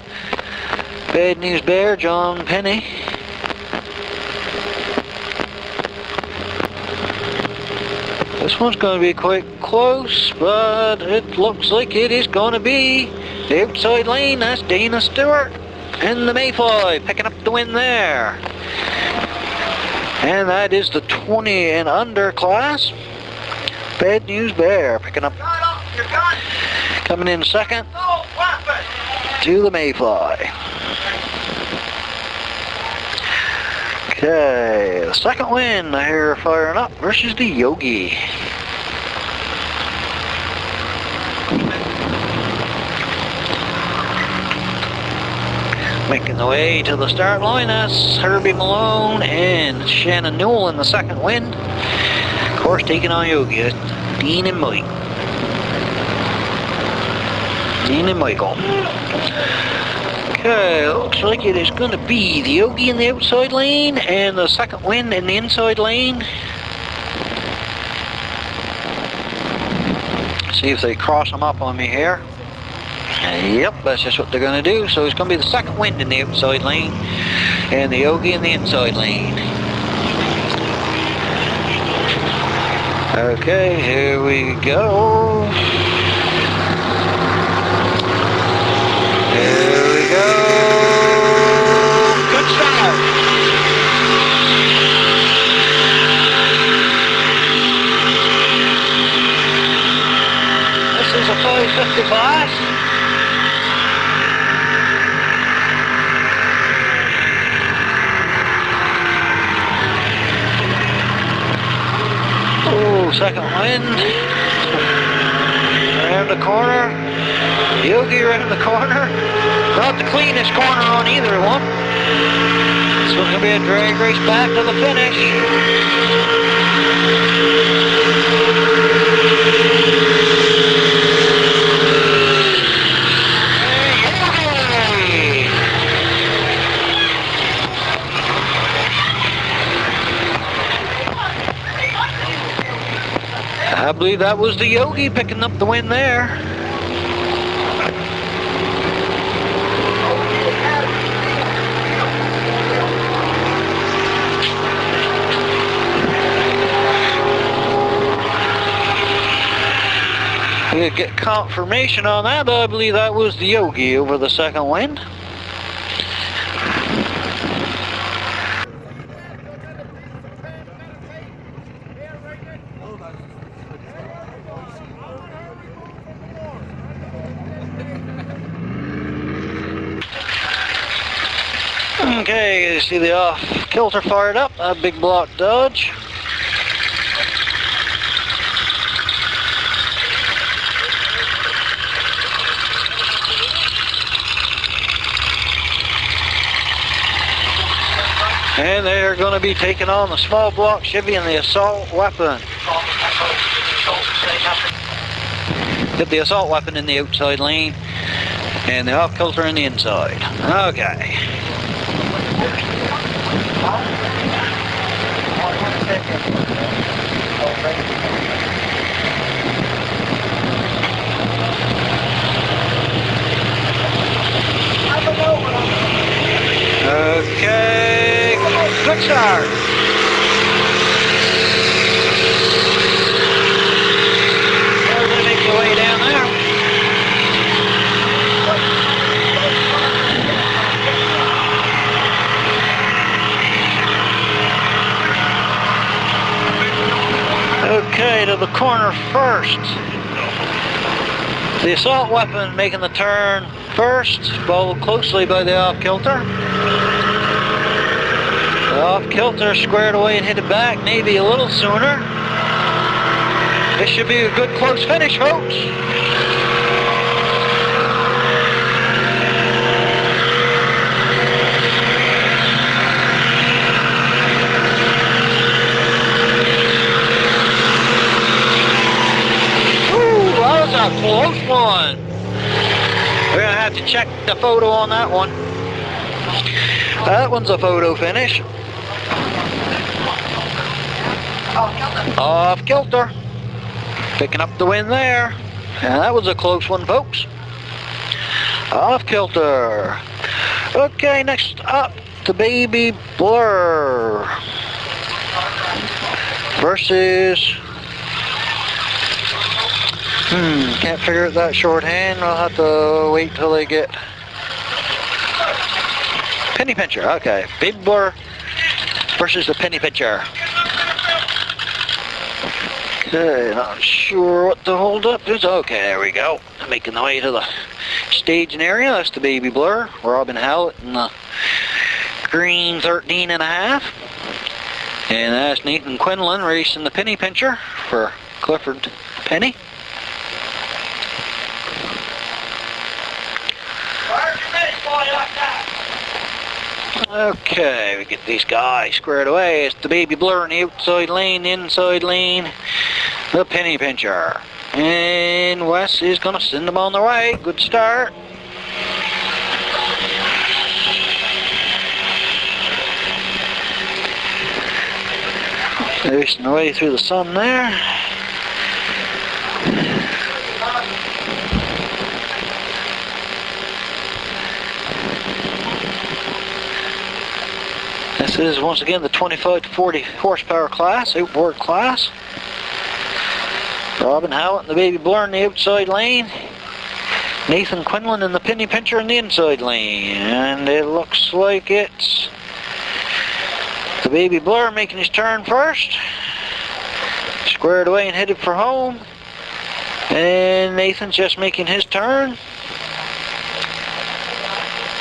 Bad News Bear, John Penny. This one's going to be quite close, but it looks like it is going to be the outside lane. That's Dana Stewart and the Mayfly picking up the win there. And that is the 20 and under class. Bad News Bear picking up, coming in second to the Mayfly. Okay, the second win I hear firing up versus the Yogi. Making the way to the start line, that's Herbie Malone and Shannon Newell in the second win. Of course, taking on Yogi, Dean and Mike. Dean and Michael. Okay, looks like it is going to be the Yogi in the outside lane and the second win in the inside lane. See if they cross them up on me here. Yep, that's just what they're going to do. So it's going to be the second wind in the outside lane and the Yogi in the inside lane. Okay, here we go. Here we go. Good start. This is a 550 class. Second wind, around the corner, Yogi around the corner, not the cleanest corner on either one, so it's going to be a drag race back to the finish. I believe that was the Yogi picking up the win there. We'll get confirmation on that, but I believe that was the Yogi over the second win. Okay, you see the off kilter fired up, that big block Dodge. And they're going to be taking on the small block Chevy and the assault weapon. Get the assault weapon in the outside lane and the off kilter in the inside. Okay. Okay, good start. We're going to make your way down there. Okay, to the corner first. The assault weapon making the turn first, followed closely by the off kilter. The off kilter squared away and hit it back, maybe a little sooner. This should be a good close finish, folks. A close one. We're gonna have to check the photo on that one. That one's a photo finish. Off kilter. Picking up the win there. And that was a close one, folks. Off kilter. Okay, next up, the Baby Blur versus can't figure out that shorthand. I'll have to wait till they get penny pincher. Okay, Baby Blur versus the penny pincher. Okay, not sure what the hold up is. Okay, there we go. Making the way to the staging area. That's the Baby Blur. Robin Howlett in the green 13.5. And that's Nathan Quinlan racing the penny pincher for Clifford Penny. Okay, we get these guys squared away. It's the Baby Blur in the outside lane, the inside lane, the penny pincher. And Wes is going to send them on their way. Good start. Racing the way through the sun there. This is once again the 25 to 40 horsepower class, outboard class. Robin Howlett and the Baby Blur in the outside lane. Nathan Quinlan and the penny pincher in the inside lane. And it looks like it's the Baby Blur making his turn first. Squared away and headed for home. And Nathan's just making his turn.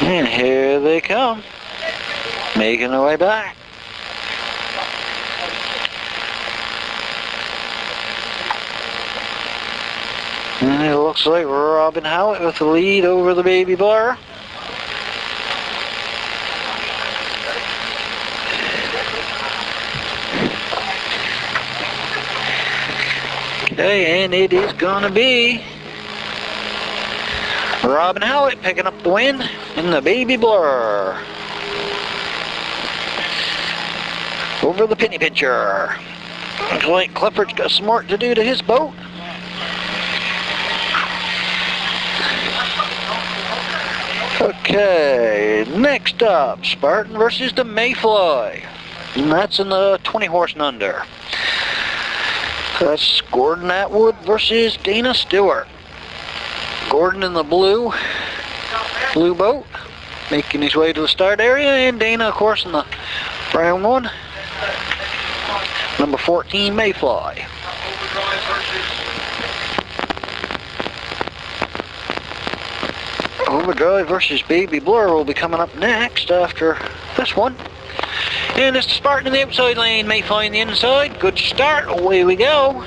And here they come. Making their way back. And it looks like Robin Howlett with the lead over the Baby Blur. Okay, and it is gonna be Robin Howlett picking up the win in the Baby Blur over the penny pincher. Looks like Clifford's got some work to do to his boat. Okay, next up, Spartan versus the Mayfly. And that's in the 20 horse and under. That's Gordon Atwood versus Dana Stewart. Gordon in the blue boat, making his way to the start area, and Dana, of course, in the brown one. Number 14, Mayfly. Overdrive versus Baby Blur will be coming up next after this one. And it's the Spartan in the outside lane, Mayfly in the inside. Good start, away we go.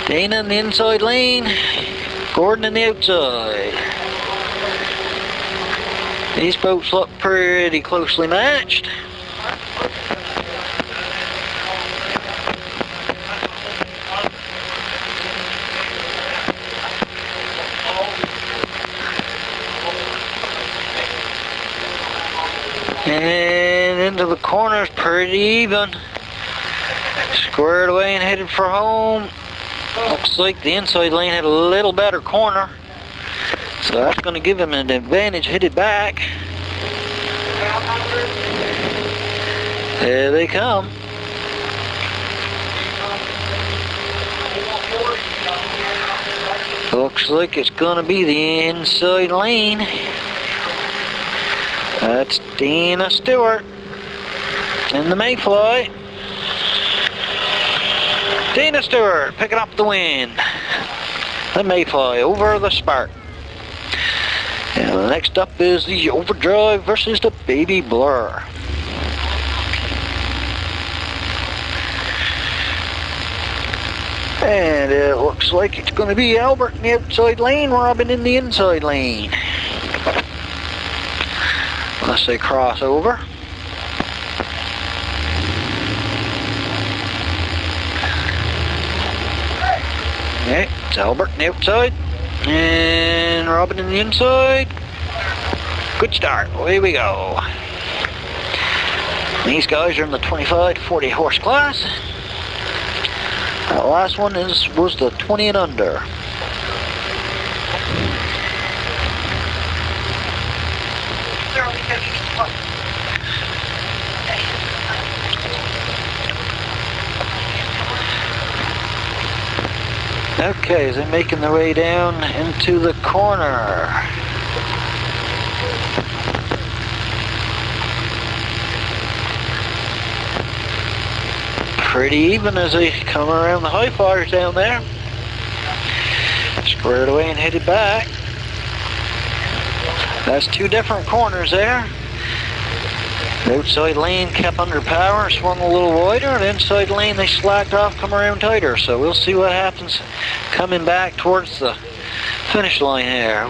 Dana in the inside lane, Gordon in the outside. These boats look pretty closely matched. And into the corners, pretty even. Squared away and headed for home. Looks like the inside lane had a little better corner, so that's going to give him an advantage headed back. There they come. Looks like it's going to be the inside lane. That's Dana Stewart in the Mayfly. Dana Stewart picking up the win. The Mayfly over the Spartan. And the next up is the Overdrive versus the Baby Blur. And it looks like it's going to be Albert in the outside lane, Robin in the inside lane. Unless they cross over. Okay, it's Albert on the outside, and Robin on the inside. Good start, away we go. These guys are in the 25 to 40 horse class. That last one was the 20 and under. Okay, as they're making their way down into the corner. Pretty even as they come around the high flyers down there. Squared away and headed back. That's two different corners there. The outside lane kept under power, swung a little wider. The inside lane they slacked off, come around tighter. So we'll see what happens coming back towards the finish line here.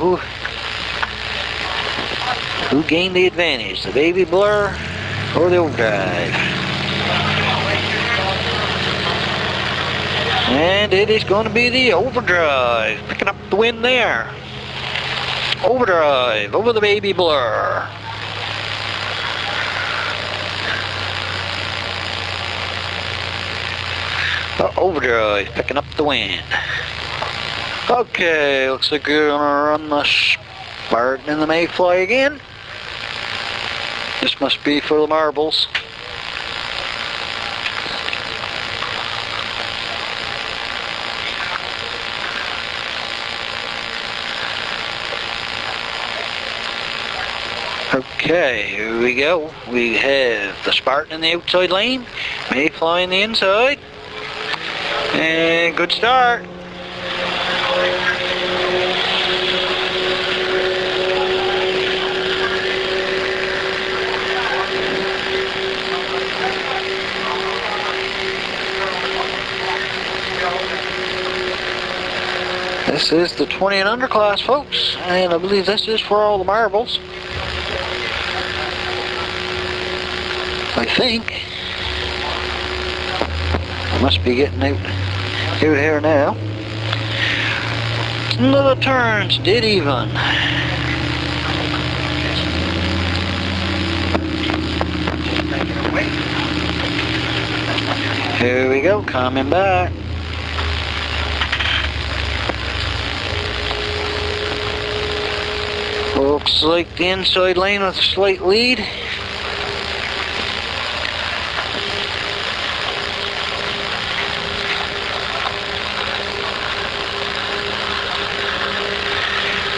Who gained the advantage? The Baby Blur or the Overdrive? And it is going to be the Overdrive picking up the win there. Overdrive over the Baby Blur. Overdrive picking up the win. Okay, looks like we're gonna run the Spartan in the Mayfly again. This must be for the marbles. Okay, here we go. We have the Spartan in the outside lane, Mayfly in the inside. And good start. This is the 20 and under class, folks, and I believe this is for all the marbles. I think. I must be getting out here now. Another turns, dead even. Here we go, coming back. Looks like the inside lane with a slight lead.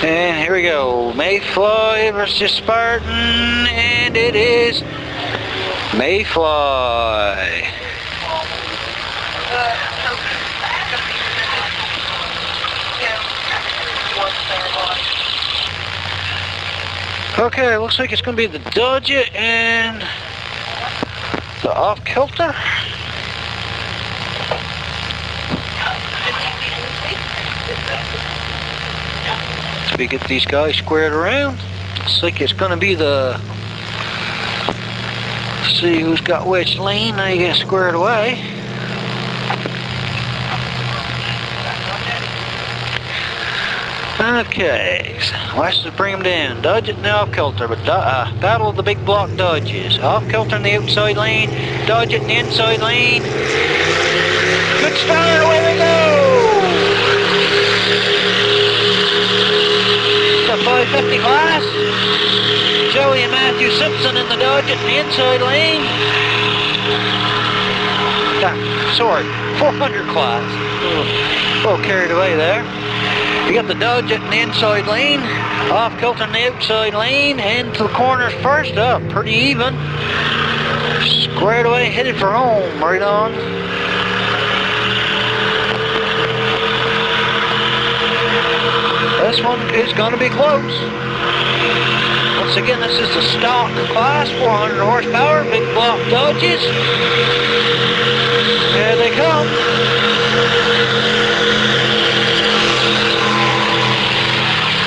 And here we go, Mayfly versus Spartan, and it is Mayfly. Okay, looks like it's going to be the Dodget and the off-kilter. We get these guys squared around. Looks like it's gonna be the, let's see who's got which lane. Now you get squared away. Okay, so let's just bring them down. Dodget and the off kilter, but battle of the big block dodges. Off kilter in the outside lane, Dodget in the inside lane. Good start, away we go! The 550 class. Joey and Matthew Simpson in the Dodget in the inside lane. Sorry, 400 class. A little carried away there. You got the Dodget in the inside lane, off kilter in the outside lane, into the corners first up, pretty even. Squared away, headed for home, right on. This one is going to be close. Once again, this is the stock class, 400 horsepower, big block Dodges. Here they come.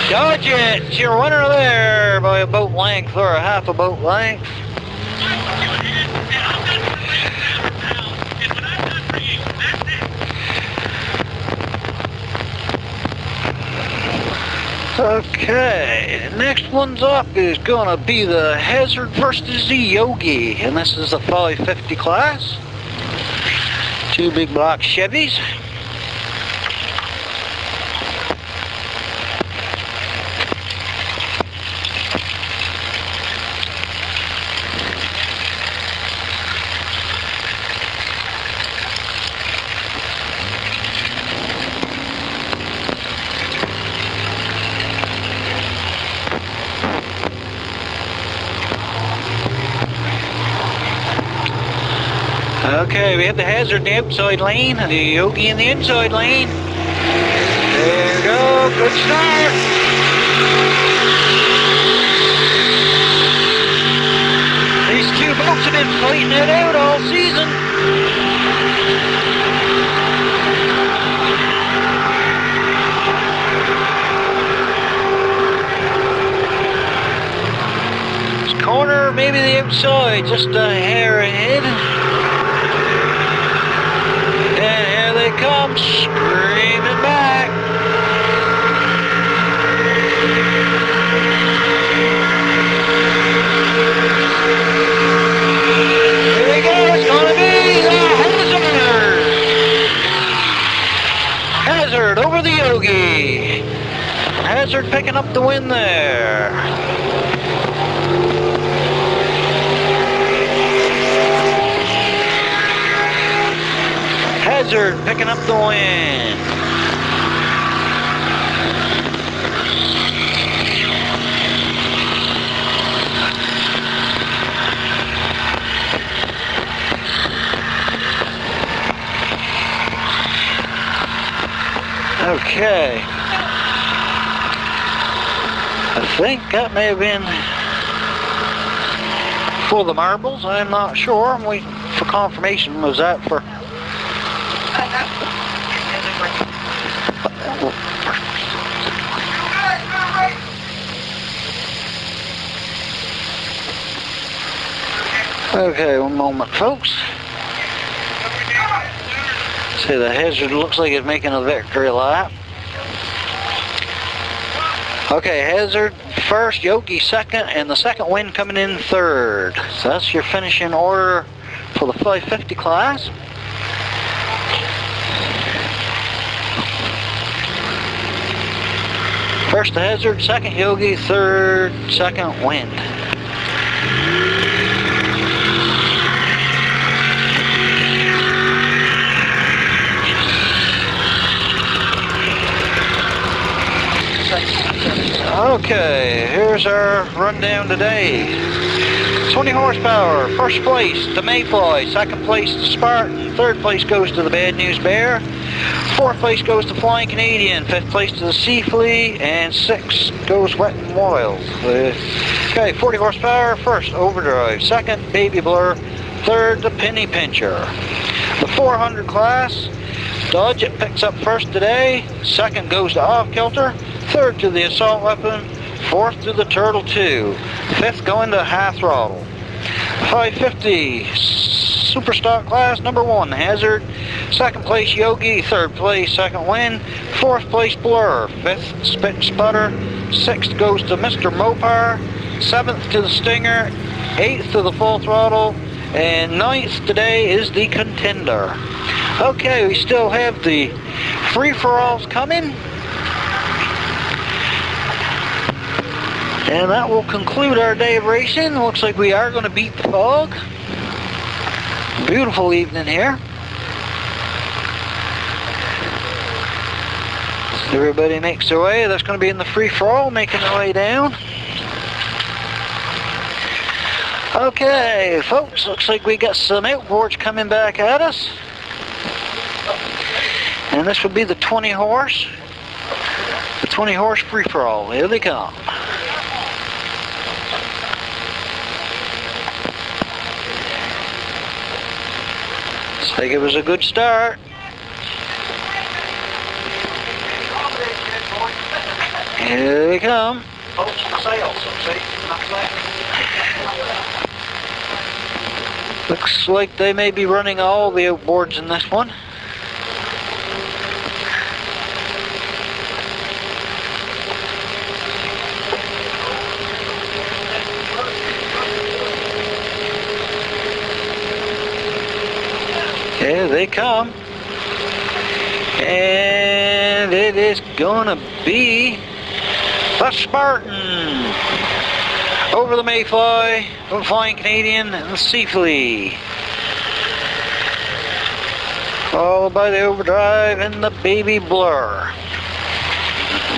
Dodget, your winner there by a boat length or a half a boat length. Okay, next one's up is gonna be the Hazard versus the Yogi, and this is the 550 class. Two big block Chevys. Okay, we have the Hazard in the outside lane and the Yogi in the inside lane. There we go, good start. These two boats have been fighting it out all season. This corner, maybe the outside, just a hair ahead. Come screaming back. Here we go, it's gonna be the Hazard over the Yogi. Hazard picking up the win there. Hazard picking up the win. Okay. I think that may have been for the marbles. I'm not sure. I'm waiting for confirmation. Was that for... Okay, one moment, folks. See, the Hazard looks like it's making a victory lap. Okay, Hazard first, Yogi second, and the second win coming in third. So that's your finishing order for the 550 class. First the Hazard, second Yogi, third, second Wind. Okay, here's our rundown today. 20 horsepower, first place to Mayfly, second place to Spartan, third place goes to the Bad News Bear, fourth place goes to Flying Canadian, fifth place to the Sea Flea, and sixth goes Wet and Wild. Okay, 40 horsepower, first Overdrive, second Baby Blur, third the Penny Pincher. The 400 class, Dodget picks up first today, second goes to Off Kilter, third to the Assault Weapon, Fourth to the Turtle 2. Fifth going to High Throttle. 550 Super Stock Class number 1 Hazard. Second place Yogi. Third place Second Wind. Fourth place Blur. Fifth Sputter. Sixth goes to Mr. Mopar. Seventh to the Stinger. Eighth to the Full Throttle. And ninth today is the Contender. Okay, we still have the free-for-alls coming. And that will conclude our day of racing. Looks like we are going to beat the fog. Beautiful evening here. Everybody makes their way. That's going to be in the free-for-all, making their way down. Okay, folks, looks like we got some outboards coming back at us. And this will be the 20 horse. The 20 horse free-for-all. Here they come. Looks like it was a good start. Here we come. Looks like they may be running all the outboards in this one. Here they come. And it is gonna be the Spartan over the Mayfly, the Flying Canadian, and the Seaflea. Followed by the Overdrive and the Baby Blur.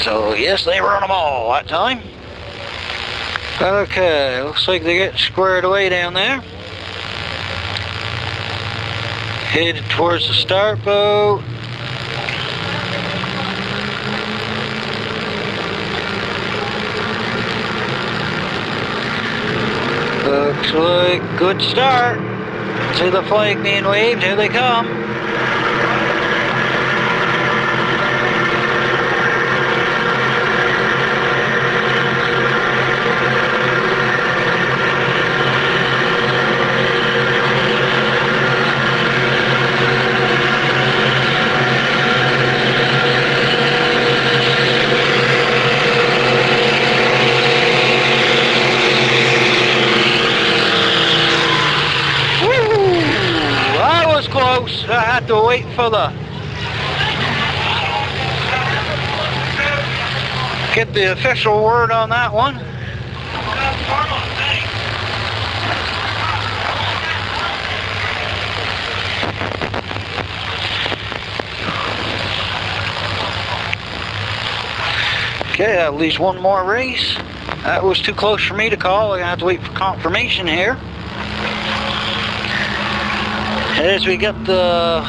So yes, they run them all that time. Okay, looks like they get squared away down there. Headed towards the start boat. Looks like good start. See the flag being waved. Here they come. I had to wait for get the official word on that one. Okay, at least one more race. That was too close for me to call. I have to wait for confirmation here. As we got the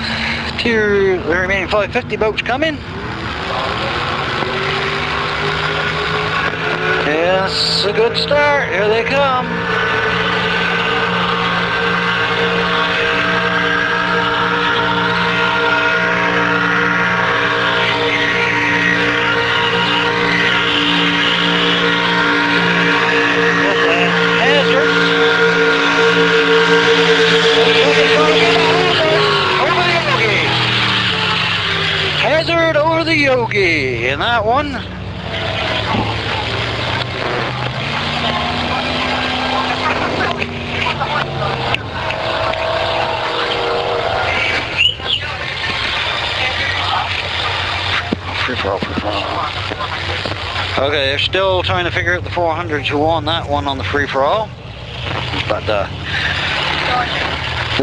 remaining 550 boats coming. Yes, a good start. Here they come. Over the Yogi in that one. Okay, they're still trying to figure out the 400s who won that one on the free-for-all. But the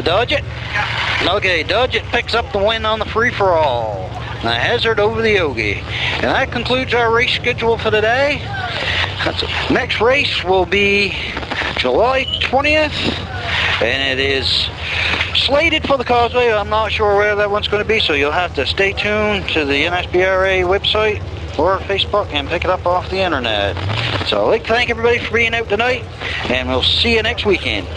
Dodget. Okay, Dodget picks up the win on the free-for-all. The Hazard over the Yogi. And that concludes our race schedule for today. Next race will be July 20th. And it is slated for the Causeway. I'm not sure where that one's going to be, so you'll have to stay tuned to the NSBRA website or Facebook and pick it up off the internet. So I'd like to thank everybody for being out tonight, and we'll see you next weekend.